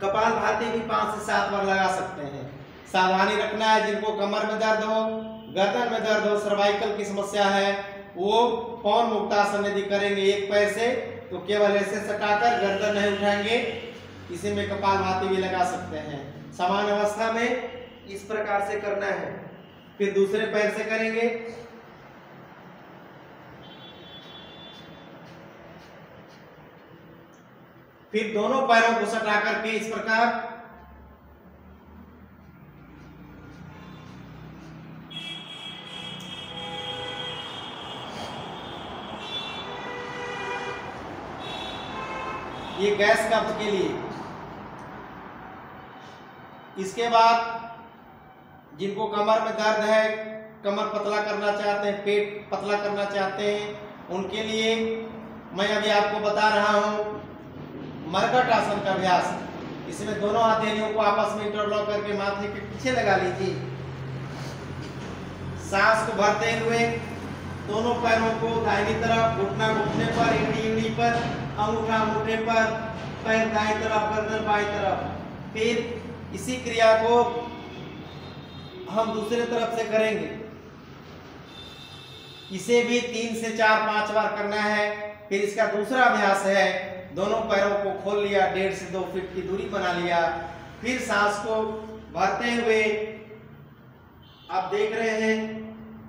[SPEAKER 1] कपालभाति भी 5 से 7 बार लगा सकते हैं। सावधानी रखना है, जिनको कमर में दर्द हो, गर्दन में दर्द हो, सर्वाइकल की समस्या है, वो पवन मुक्तासन यदि करेंगे एक पैर से तो केवल ऐसे सटाकर गर्दन नहीं उठाएंगे, इसी में कपालभाति भी लगा सकते हैं। समान अवस्था में इस प्रकार से करना है। फिर दूसरे पैर से करेंगे। फिर दोनों पैरों को सटा करके इस प्रकार ये गैस कब्ज के लिए। इसके बाद जिनको कमर में दर्द है, कमर पतला करना चाहते हैं, पेट पतला करना चाहते हैं, उनके लिए मैं अभी आपको बता रहा हूं मरकट आसन का अभ्यास। इसमें दोनों हथेलियों को आपस में इंटरलॉक करके माथे के पीछे लगा लीजिए। सांस को भरते हुए दोनों पैरों को दाहिनी तरफ, घुटना घुटने पर, एड़ी पर, अंगूठा अंगूठे पर, पैर दाईं तरफ, गर्दन बाईं तरफ। फिर इसी क्रिया को हम दूसरे तरफ से करेंगे। इसे भी 3 से 4-5 बार करना है। फिर इसका दूसरा अभ्यास है, दोनों पैरों को खोल लिया, 1.5 से 2 फीट की दूरी बना लिया। फिर सांस को भरते हुए आप देख रहे हैं,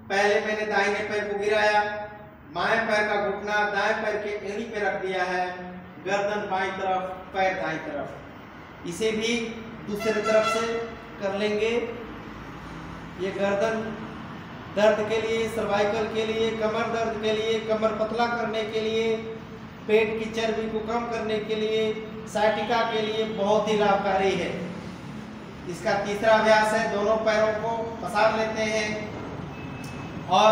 [SPEAKER 1] पहले मैंने दाहिने पैर को गिराया, बाएं पैर का घुटना दाएं पैर के एड़ी पे रख दिया है, गर्दन बाईं तरफ, पैर दाईं तरफ। इसे भी दूसरी तरफ से कर लेंगे। ये गर्दन दर्द के लिए, सर्वाइकल के लिए, कमर दर्द के लिए, कमर पतला करने के लिए, पेट की चर्बी को कम करने के लिए, साइटिका के लिए बहुत ही लाभकारी है। इसका तीसरा अभ्यास है, दोनों पैरों को पसार लेते हैं और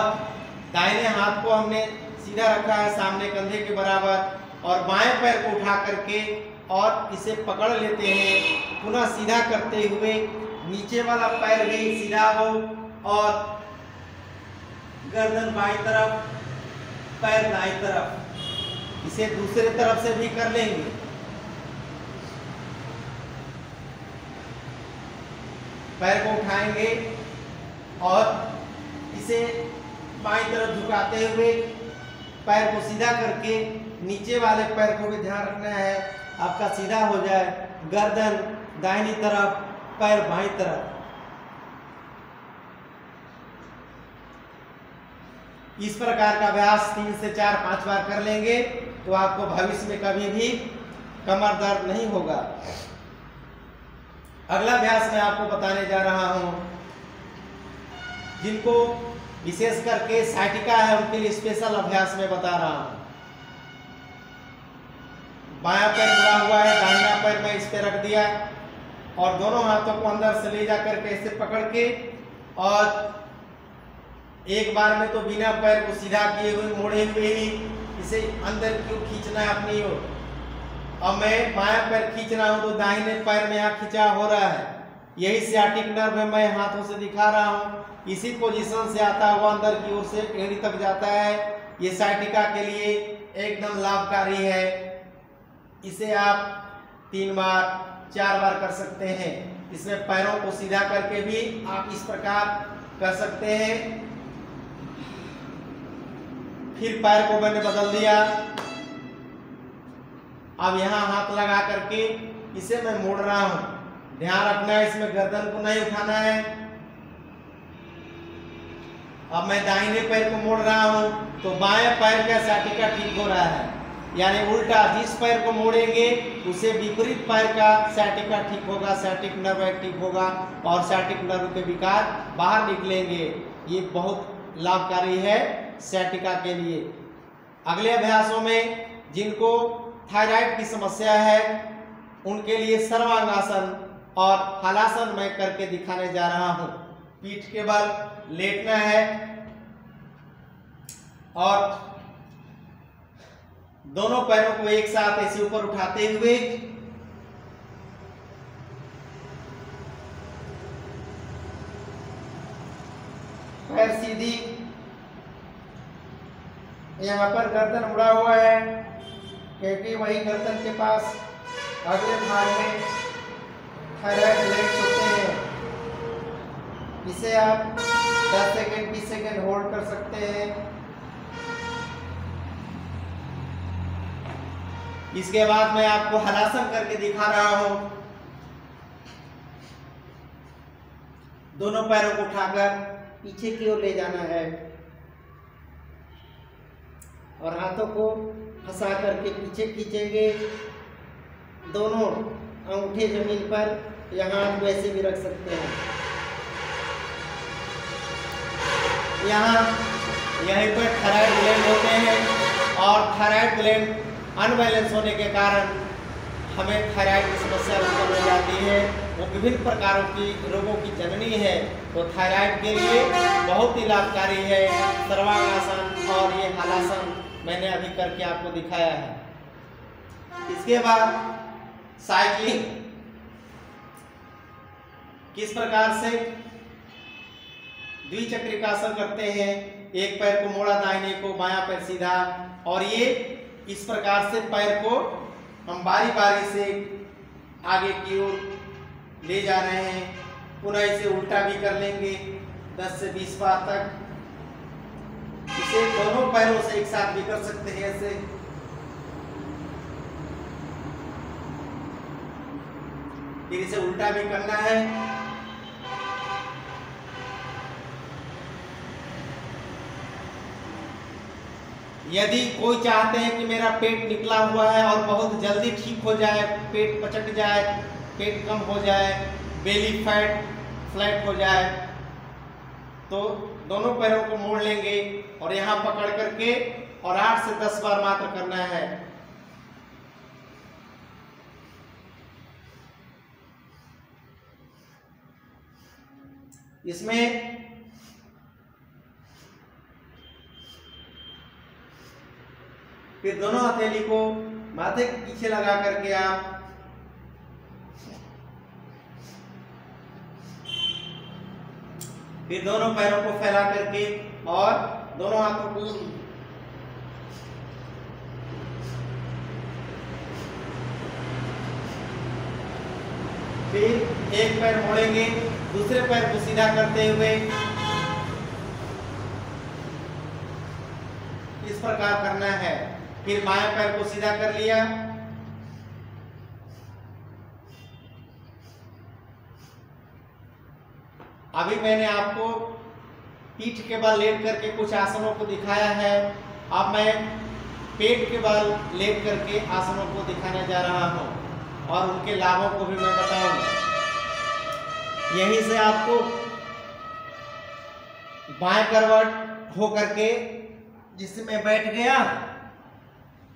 [SPEAKER 1] दाहिने हाथ को हमने सीधा रखा है सामने कंधे के बराबर, और बाएं पैर को उठा करके और इसे पकड़ लेते हैं, पुनः सीधा करते हुए नीचे वाला पैर भी सीधा हो और गर्दन बाईं तरफ, पैर दाईं तरफ। इसे दूसरे तरफ से भी कर लेंगे। पैर को उठाएंगे और इसे बाईं तरफ झुकाते हुए पैर को सीधा करके, नीचे वाले पैर को भी ध्यान रखना है आपका सीधा हो जाए, गर्दन दाहिनी तरफ, पैर बाईं तरफ। इस प्रकार का अभ्यास 3 से 4-5 बार कर लेंगे तो आपको भविष्य में कभी भी कमर दर्द नहीं होगा। अगला अभ्यास मैं आपको बताने जा रहा हूं, जिनको विशेष करके साइटिका है उनके लिए स्पेशल अभ्यास में बता रहा हूं। बायां पैर मुड़ा हुआ है, दाहिना पैर मैं इस पे रख दिया और दोनों हाथों को अंदर से ले जा करके ऐसे पकड़ के, और एक बार में तो बिना पैर को सीधा किए हुए, मोड़े हुए ही इसे अंदर क्यों खींचना है अपनी ओर। अब मैं बायां पैर खींच रहा हूं तो दाहिने पैर में यहाँ खिंचाव हो रहा है, यही सियाटिक नर्व है, मैं हाथों से दिखा रहा हूं। इसी पोजीशन से आता हुआ अंदर की ओर से एड़ी तक जाता है। ये साइटिका के लिए एकदम लाभकारी है। इसे आप 3 बार 4 बार कर सकते हैं। इसमें पैरों को सीधा करके भी आप इस प्रकार कर सकते हैं। फिर पैर को मैंने बदल दिया, अब यहाँ हाथ लगा करके इसे मैं मोड़ रहा हूं। ध्यान रखना है इसमें गर्दन को नहीं उठाना है। अब मैं दाहिने पैर को मोड़ रहा हूं तो बाएं पैर का साइटिका ठीक हो रहा है, यानी उल्टा जिस पैर को मोड़ेंगे उसे विपरीत पैर का साइटिका ठीक होगा, साइटिक नर्व एक्टिव होगा और साइटिक नर्व के विकार बाहर निकलेंगे। ये बहुत लाभकारी है साइटिका के लिए। अगले अभ्यासों में जिनको थायराइड की समस्या है उनके लिए सर्वांगासन और हलासन मैं करके दिखाने जा रहा हूं। पीठ के बल लेटना है और दोनों पैरों को एक साथ ऐसे ऊपर उठाते हुए पैर सीधी, यहाँ पर गर्दन मुड़ा हुआ है क्योंकि वही गर्दन के पास अगले भाग में थायराइड ग्लैंड्स होते हैं। इसे आप 10 सेकेंड 20 सेकेंड होल्ड कर सकते हैं। इसके बाद मैं आपको हलासन करके दिखा रहा हूं। दोनों पैरों को उठाकर पीछे की ओर ले जाना है और हाथों को फंसा करके पीछे खींचेंगे। दोनों अंगूठे जमीन पर, यहाँ वैसे भी रख सकते हैं। यहाँ यहीं पर थायराइड ग्लैंड होते हैं और थायराइड ग्लैंड अनबैलेंस होने के कारण हमें थायराइड की समस्या उत्पन्न हो जाती है। वो विभिन्न प्रकारों की रोगों की जननी है। तो थायराइड के लिए बहुत ही लाभकारी है सर्वांगासन और ये हलासन मैंने अभी करके आपको दिखाया है। इसके बाद साइक्लिंग किस प्रकार से द्विचक्रिकासन करते हैं। एक पैर को मोड़ा दाहिने को, बायां पैर सीधा, और ये इस प्रकार से पैर को हम बारी बारी से आगे की ओर ले जा रहे हैं। पुनः इसे उल्टा भी कर लेंगे 10 से 20 बार तक। इसे दोनों पैरों से एक साथ भी कर सकते हैं ऐसे। फिर इसे उल्टा भी करना है। यदि कोई चाहते हैं कि मेरा पेट निकला हुआ है और बहुत जल्दी ठीक हो जाए, पेट पचक जाए, पेट कम हो जाए, बेली फैट फ्लैट हो जाए, तो दोनों पैरों को मोड़ लेंगे और यहाँ पकड़ करके और 8 से 10 बार मात्र करना है। इसमें फिर दोनों हथेली को माथे के पीछे लगा करके आप फिर दोनों पैरों को फैला करके और दोनों हाथों को फिर एक पैर मोड़ेंगे, दूसरे पैर को सीधा करते हुए इस प्रकार करना है। फिर बाएं पैर को सीधा कर लिया, अभी मैंने आपको पीठ के बल लेट करके कुछ आसनों को दिखाया है। अब मैं पेट के बल लेट करके आसनों को दिखाने जा रहा हूं और उनके लाभों को भी मैं बताऊंगा। यहीं से आपको बाएं करवट हो करके जिससे मैं बैठ गया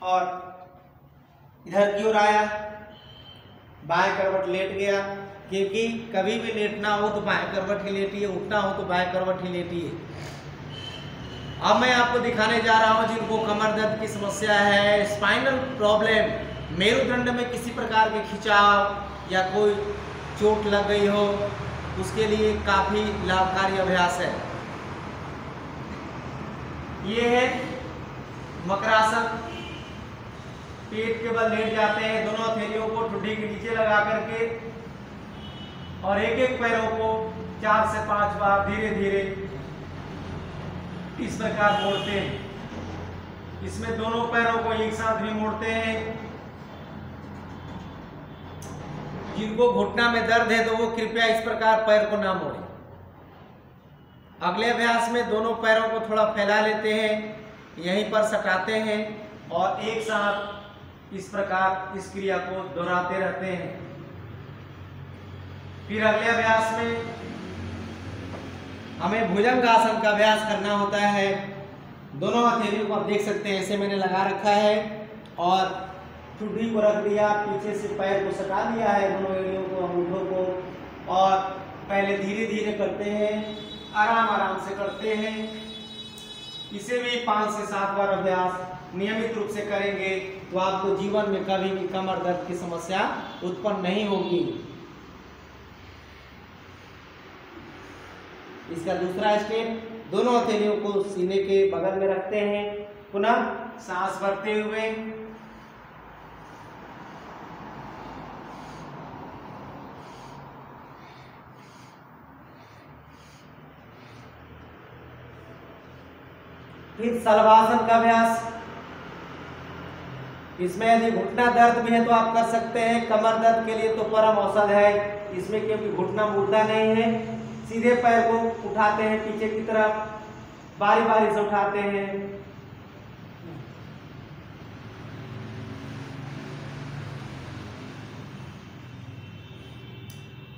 [SPEAKER 1] और इधर की ओर आया, बाएं करवट लेट गया, क्योंकि कभी भी लेटना हो तो बाएं करवट ही लेटिए, उठना हो तो बाएं करवट ही लेटिए। अब मैं आपको दिखाने जा रहा हूं जिनको कमर दर्द की समस्या है, स्पाइनल प्रॉब्लम, मेरुदंड में किसी प्रकार के खिंचाव या कोई चोट लग गई हो, उसके लिए काफी लाभकारी अभ्यास है। ये है मकरासन। पेट के बल लेट जाते हैं, दोनों हथेलियों को ठुड्डी के नीचे लगा करके और एक एक पैरों को 4 से 5 बार धीरे धीरे इस प्रकार मोड़ते हैं। इसमें दोनों पैरों को एक साथ भी मोड़ते हैं। जिनको घुटना में दर्द है तो वो कृपया इस प्रकार पैर को ना मोड़ें। अगले अभ्यास में दोनों पैरों को थोड़ा फैला लेते हैं, यहीं पर सटाते हैं और एक साथ इस प्रकार इस क्रिया को दोहराते रहते हैं। फिर अगले अभ्यास में हमें भुजंगासन का अभ्यास करना होता है। दोनों हथेलियों को आप देख सकते हैं ऐसे मैंने लगा रखा है और ठुड्डी को रख दिया, पीछे से पैर को सटा दिया है, दोनों एड़ियों को, अंगूठों को, और पहले धीरे धीरे करते हैं, आराम आराम से करते हैं। इसे भी 5 से 7 बार अभ्यास नियमित रूप से करेंगे तो आपको जीवन में कभी भी कमर दर्द की समस्या उत्पन्न नहीं होगी। इसका दूसरा स्टेप, दोनों हथेलियों को सीने के बगल में रखते हैं, पुनः सांस भरते हुए फिर शलभासन का अभ्यास। इसमें यदि घुटना दर्द भी है तो आप कर सकते हैं। कमर दर्द के लिए तो परम औषध है इसमें, क्योंकि घुटना मुड़ता नहीं है। सीधे पैर को उठाते हैं पीछे की तरफ, बारी बारी से उठाते हैं।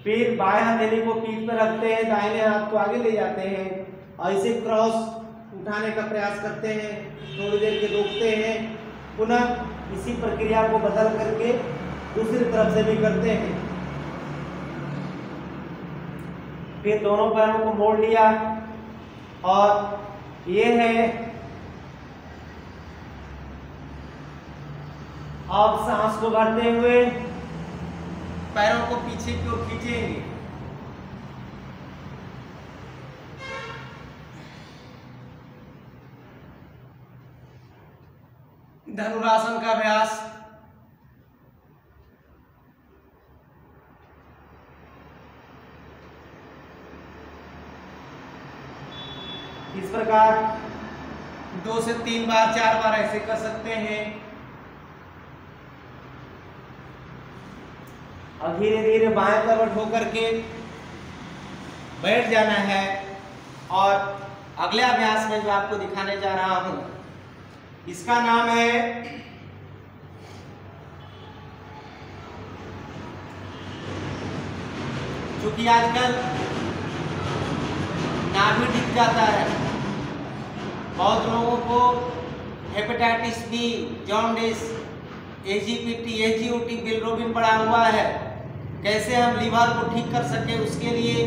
[SPEAKER 1] फिर बाएं हथेली को पीठ पर रखते हैं, दाहिने हाथ को आगे ले जाते हैं और इसे क्रॉस उठाने का प्रयास करते हैं। थोड़ी देर के रोकते हैं, पुनः इसी प्रक्रिया को बदल करके दूसरी तरफ से भी करते हैं। फिर दोनों पैरों को मोड़ लिया और ये है अब सांस को भरते हुए पैरों को पीछे की ओर खींचेंगे। धनुरासन का अभ्यास। इस प्रकार 2 से 3 बार 4 बार ऐसे कर सकते हैं और धीरे धीरे बाएं करवट होकर के बैठ जाना है। और अगले अभ्यास में जो आपको दिखाने जा रहा हूं इसका नाम है क्योंकि आजकल नाभि दिख जाता है, बहुत लोगों को हेपेटाइटिस बी, जॉन्डिस, एजीपीटी, एजीओटी, बिलिरुबिन बढ़ा हुआ है। कैसे हम लीवर को ठीक कर सके उसके लिए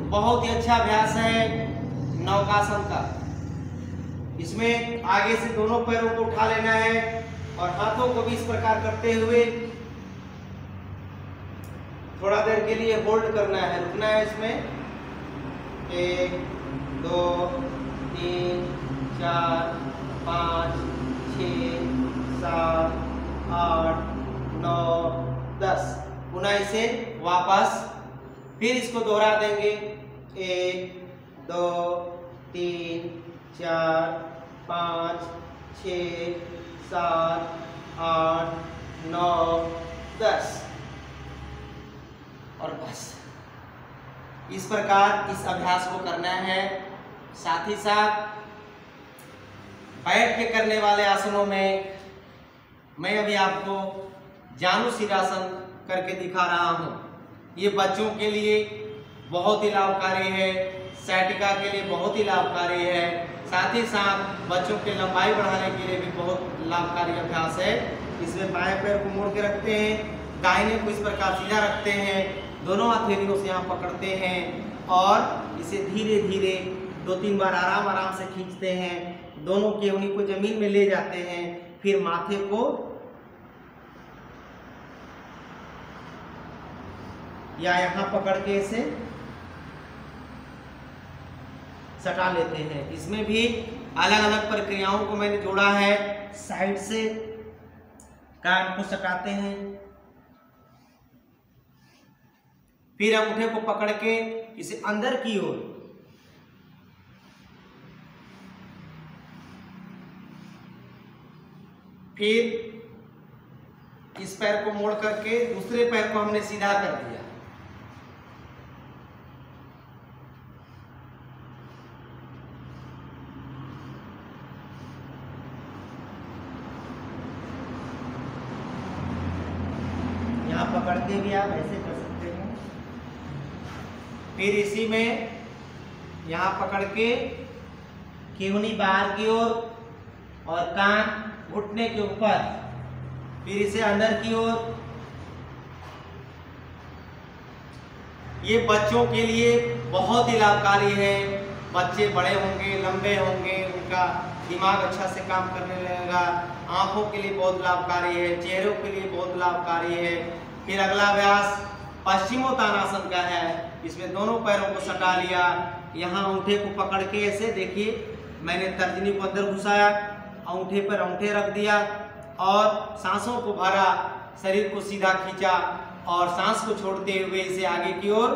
[SPEAKER 1] बहुत ही अच्छा अभ्यास है नौकासन का। इसमें आगे से दोनों पैरों को उठा लेना है और हाथों को भी इस प्रकार करते हुए थोड़ा देर के लिए होल्ड करना है, रुकना है। इसमें 1 2 3 4 5 6 7 8 9 10। पुनः इसे वापस फिर इसको दोहरा देंगे 1 2 3 4 5 6 7 8 9 10 और बस। इस प्रकार इस अभ्यास को करना है। साथ ही साथ बैठ के करने वाले आसनों में मैं अभी आपको जानु सिरासन करके दिखा रहा हूँ। ये बच्चों के लिए बहुत ही लाभकारी है, सैटिका के लिए बहुत ही लाभकारी है, साथ ही साथ बच्चों की लंबाई बढ़ाने के लिए भी बहुत लाभकारी अभ्यास है। इसमें बाएं पैर को मोड़ के रखते हैं, दाहिने को इस प्रकार सीधा रखते हैं, दोनों हथेलियों से यहाँ पकड़ते हैं और इसे धीरे धीरे 2-3 बार आराम आराम से खींचते हैं। दोनों केहनी को जमीन में ले जाते हैं, फिर माथे को या यहाँ पकड़ के इसे सटा लेते हैं। इसमें भी अलग अलग प्रक्रियाओं को मैंने जोड़ा है। साइड से कान को सटाते हैं, फिर अंगूठे को पकड़ के इसे अंदर की ओर फिर इस पैर को मोड़ करके दूसरे पैर को हमने सीधा कर दिया। यहाँ पकड़ के भी आप ऐसे कर सकते हैं। फिर इसी में यहाँ पकड़ के केहनी बाहर की ओर और कान घुटने के ऊपर, फिर इसे अंदर की ओर। ये बच्चों के लिए बहुत ही लाभकारी है। बच्चे बड़े होंगे, लंबे होंगे, उनका दिमाग अच्छा से काम करने लगेगा। आंखों के लिए बहुत लाभकारी है, चेहरों के लिए बहुत लाभकारी है। फिर अगला अभ्यास पश्चिमोत्तानासन का है। इसमें दोनों पैरों को सटा लिया, यहाँ अंगूठे को पकड़ के ऐसे देखिए, मैंने तर्जनी को अंदर घुसाया, अंगूठे पर अंगूठे रख दिया और सांसों को भरा, शरीर को सीधा खींचा और सांस को छोड़ते हुए इसे आगे की ओर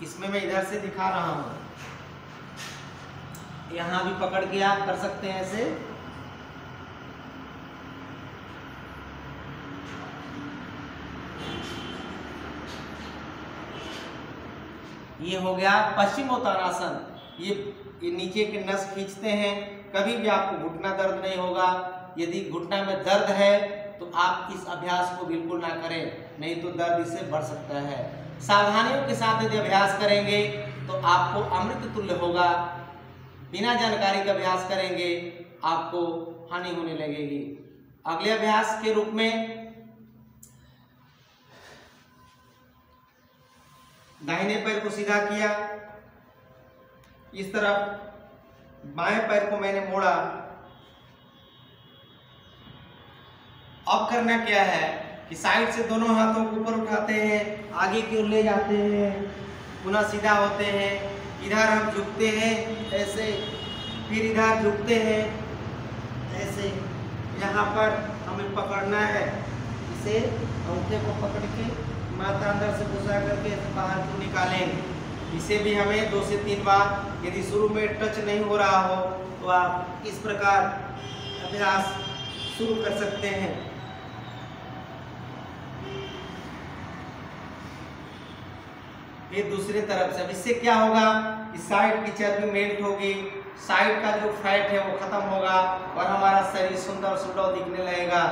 [SPEAKER 1] इसमें मैं इधर से दिखा रहा हूं। यहाँ भी पकड़ के आप कर सकते हैं ऐसे। ये हो गया पश्चिमोत्तानासन। ये नीचे के नस खींचते हैं, कभी भी आपको घुटना दर्द नहीं होगा। यदि घुटना में दर्द है तो आप इस अभ्यास को बिल्कुल ना करें, नहीं तो दर्द इससे बढ़ सकता है। सावधानियों के साथ यदि अभ्यास करेंगे तो आपको अमृत तुल्य होगा। बिना जानकारी का अभ्यास करेंगे आपको हानि होने लगेगी। अगले अभ्यास के रूप में दाहिने पैर को सीधा किया, इस तरफ बाएं पैर को मैंने मोड़ा। अब करना क्या है कि साइड से दोनों हाथों को ऊपर उठाते हैं, आगे की ओर ले जाते हैं, पुनः सीधा होते हैं। इधर हम झुकते हैं ऐसे, फिर इधर झुकते हैं ऐसे। यहाँ पर हमें पकड़ना है, इसे अंगूठे को पकड़ के माथा अंदर से घुसा करके बाहर को निकालेंगे। इसे भी हमें 2 से 3 बार, यदि शुरू में टच नहीं हो रहा हो तो आप इस प्रकार अभ्यास शुरू कर सकते हैं। ये दूसरी तरफ से, अब इससे क्या होगा, इस साइड की चर्बी मेल्ट होगी, साइड का जो फैट है वो खत्म होगा और हमारा शरीर सुंदर सुडौल दिखने लगेगा।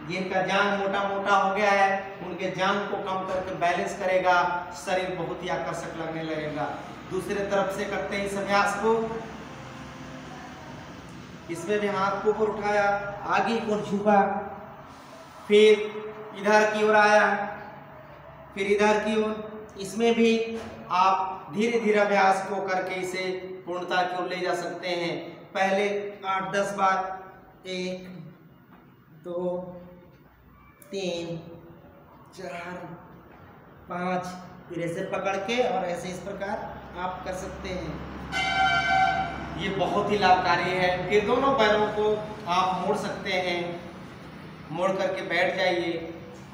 [SPEAKER 1] जिनका जांग मोटा मोटा हो गया है उनके जांग को कम करके बैलेंस करेगा, शरीर बहुत ही आकर्षक लगने लगेगा। दूसरी तरफ से करते हैं इस अभ्यास को। इसमें भी हाथ को ऊपर उठाया, आगे की ओर झुका, फिर इधर की ओर आया, फिर इधर की ओर। इसमें भी आप धीरे धीरे अभ्यास को करके इसे पूर्णता की ओर ले जा सकते हैं। पहले 8-10 बार, 1 2 3 4 5, फिर ऐसे पकड़ के और ऐसे इस प्रकार आप कर सकते हैं। ये बहुत ही लाभकारी है। फिर दोनों पैरों को आप मोड़ सकते हैं, मोड़ करके बैठ जाइए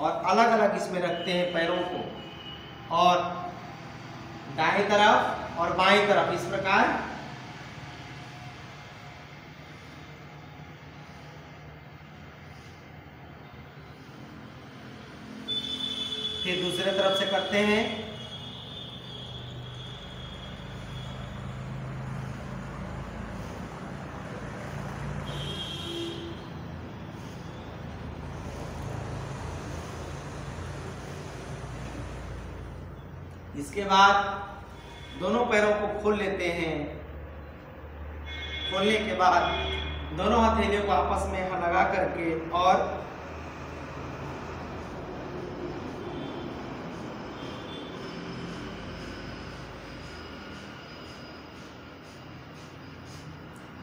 [SPEAKER 1] और अलग अलग इसमें रखते हैं पैरों को, और दाएं तरफ और बाएं तरफ इस प्रकार। फिर दूसरे तरफ से करते हैं। इसके बाद दोनों पैरों को खोल लेते हैं। खोलने के बाद दोनों हथेलियों को आपस में लगा करके और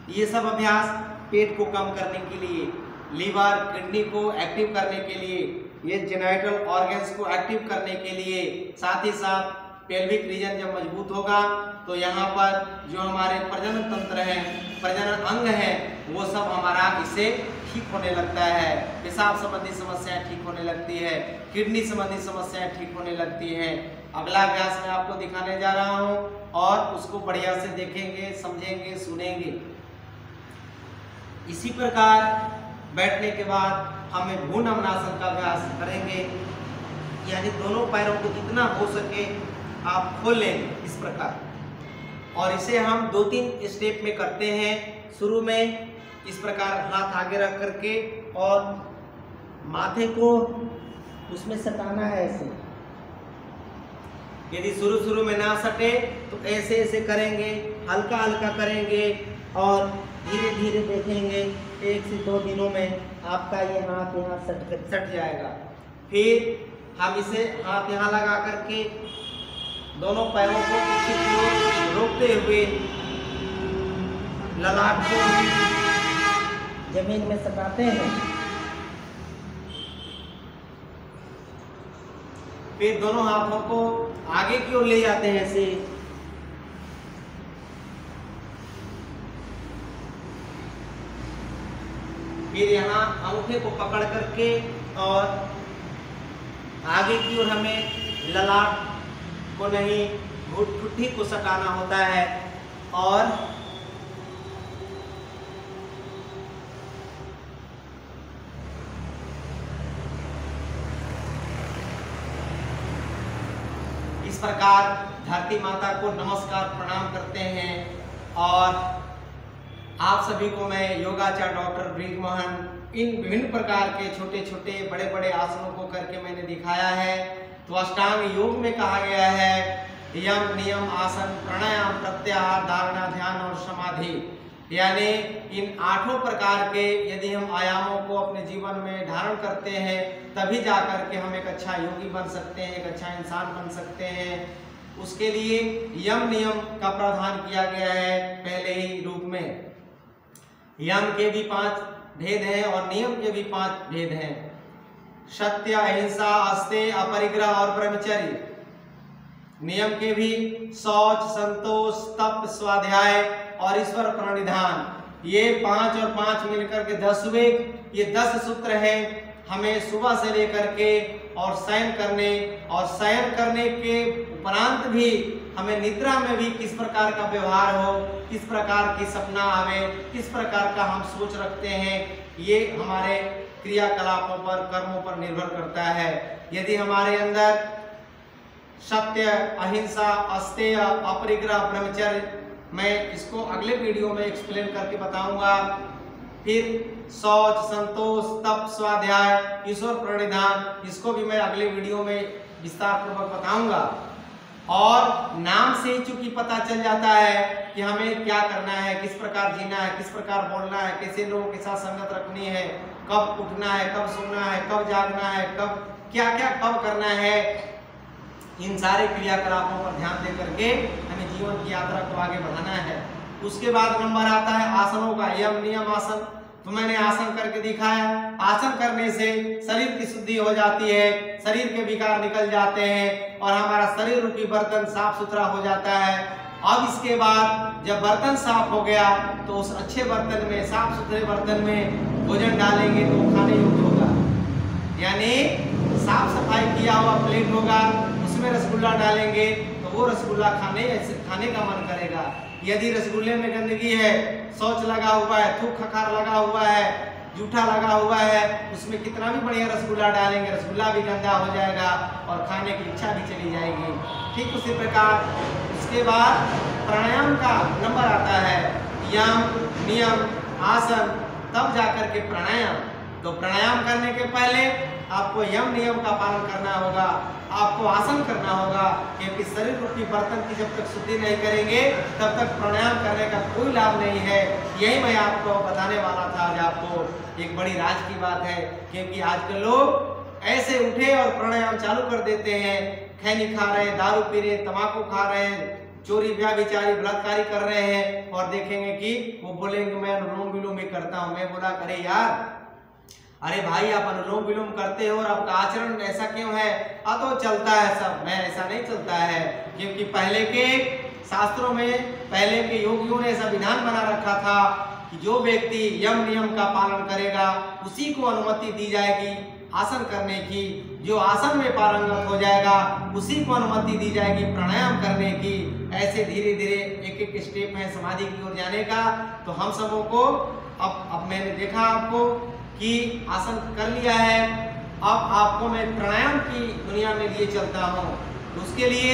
[SPEAKER 1] ये सब अभ्यास पेट को कम करने के लिए, लीवर किडनी को एक्टिव करने के लिए, ये जेनाइटल ऑर्गन्स को एक्टिव करने के लिए, साथ ही साथ पेल्विक रीजन जब मजबूत होगा तो यहाँ पर जो हमारे प्रजनन तंत्र है, प्रजनन अंग है, वो सब हमारा इससे ठीक होने लगता है। पेशाब संबंधी समस्याएं ठीक होने लगती है, किडनी संबंधी समस्याएं ठीक होने लगती हैं। अगला अभ्यास मैं आपको दिखाने जा रहा हूँ और उसको बढ़िया से देखेंगे, समझेंगे, सुनेंगे। इसी प्रकार बैठने के बाद हमें भ्रूणामनासन का अभ्यास करेंगे, यानी दोनों पैरों को जितना हो सके आप खोल लें इस प्रकार। और इसे हम 2-3 स्टेप में करते हैं। शुरू में इस प्रकार हाथ आगे रख करके और माथे को उसमें सटाना है ऐसे। यदि शुरू में ना सटे तो ऐसे ऐसे करेंगे, हल्का हल्का करेंगे और धीरे धीरे देखेंगे 1 से 2 दिनों में आपका ये हाथ यहाँ सट जाएगा। फिर हम इसे हाथ यहाँ लगा करके दोनों पैरों को पीछे की ओर रोकते हुए ललाट को जमीन में सटाते हैं। फिर दोनों हाथों को आगे की ओर ले जाते हैं ऐसे। फिर यहाँ अंगूठे को पकड़ करके और आगे की ओर हमें ललाट को नहीं, ठुड्डी को सटाना होता है और प्रकार धरती माता को नमस्कार प्रणाम करते हैं। और आप सभी को मैं योगाचार्य डॉक्टर ब्रिजमोहन इन विभिन्न प्रकार के छोटे छोटे बड़े बड़े आसनों को करके मैंने दिखाया है। तो अष्टांग योग में कहा गया है यम नियम आसन प्राणायाम प्रत्याहार धारणा ध्यान और समाधि, यानी इन 8 प्रकार के यदि हम आयामों को अपने जीवन में धारण करते हैं तभी जाकर के हम एक अच्छा योगी बन सकते हैं, एक अच्छा इंसान बन सकते हैं। उसके लिए यम नियम का प्रावधान किया गया है पहले ही रूप में। यम के भी 5 भेद हैं और नियम के भी 5 भेद हैं। सत्य, अहिंसा, अस्तेय, अपरिग्रह और ब्रह्मचर्य। नियम के भी शौच, संतोष, तप, स्वाध्याय और ईश्वर प्रणिधान, ये 5 और 5 मिलकर के 10 वेग, ये 10 सूत्र हैं। हमें सुबह से लेकर के और शयन करने के उपरांत भी हमें निद्रा में भी किस प्रकार का व्यवहार हो, किस प्रकार की सपना आवे, किस प्रकार का हम सोच रखते हैं, ये हमारे क्रियाकलापों पर, कर्मों पर निर्भर करता है। यदि हमारे अंदर सत्य, अहिंसा, अस्तेय, अपरिग्रह, ब्रह्मचर्य, मैं इसको अगले वीडियो में एक्सप्लेन करके बताऊंगा। फिर शौच, संतोष, तप, स्वाध्याय, ईश्वर प्रणिधान, इसको भी मैं अगले वीडियो में विस्तार पूर्वक बताऊंगा। और नाम से ही चूंकि पता चल जाता है कि हमें क्या करना है, किस प्रकार जीना है, किस प्रकार बोलना है, कैसे लोगों के साथ संगत रखनी है, कब उठना है, कब सोना है, कब जागना है, कब क्या क्या कब करना है, इन सारे क्रियाकलापों पर ध्यान दे करके हमें जीवन की यात्रा को आगे बढ़ाना है। उसके बाद नंबर आता है आसनों का, यम नियम आसन। तो मैंने आसन करके दिखाया। आसन करने से शरीर की शुद्धि हो जाती है, शरीर के विकार निकल जाते हैं और हमारा शरीर रूपी बर्तन साफ सुथरा हो जाता है। अब इसके बाद जब बर्तन साफ हो गया तो उस अच्छे बर्तन में, साफ सुथरे बर्तन में भोजन डालेंगे तो खाने योग्य होगा, यानी साफ सफाई किया हुआ प्लेट होगा, उसमें रसगुल्ला डालेंगे तो वो रसगुल्ला खाने का मन करेगा। यदि रसगुल्ले में गंदगी है, शौच लगा हुआ है, थूक खखार लगा हुआ है, जूठा लगा हुआ है, उसमें कितना भी बढ़िया रसगुल्ला डालेंगे, रसगुल्ला भी गंदा हो जाएगा और खाने की इच्छा भी चली जाएगी। ठीक उसी प्रकार उसके बाद प्राणायाम का नंबर आता है, यम नियम आसन, तब जाकर के प्राणायाम। तो प्राणायाम करने के पहले आपको यम नियम का पालन करना होगा, आपको आसन करना होगा, क्योंकि शरीर रूपी बर्तन की जब तक शुद्धि नहीं करेंगे तब तक प्राणायाम करने का कोई लाभ नहीं है। यही मैं आपको बताने वाला था आज आपको। एक बड़ी राज की बात है, क्योंकि आजकल लोग ऐसे उठे और प्राणायाम चालू कर देते हैं, खैनी खा रहे हैं, दारू पी रहे हैं, तम्बाकू खा रहे हैं, चोरी व्यभिचारी बलात्कारी कर रहे हैं और देखेंगे कि वो बोलेंगे मैं अनुलोम विलोम भी करता हूँ। मैं बोला अरे यार, अरे भाई आप अनुलोम विलोम करते हो और आपका आचरण ऐसा क्यों है? तो चलता है सब। मैं ऐसा नहीं चलता है, क्योंकि पहले के शास्त्रों में, पहले के योगियों ने ऐसा विधान बना रखा था कि जो व्यक्ति यम नियम का पालन करेगा उसी को अनुमति दी जाएगी आसन करने की। जो आसन में पारंगत हो जाएगा उसी को अनुमति दी जाएगी प्राणायाम करने की। ऐसे धीरे धीरे एक एक स्टेप है समाधि की ओर जाने का। तो हम सबों को अब मैंने देखा आपको कि आसन कर लिया है, अब आपको मैं प्राणायाम की दुनिया में लिए चलता हूँ। उसके लिए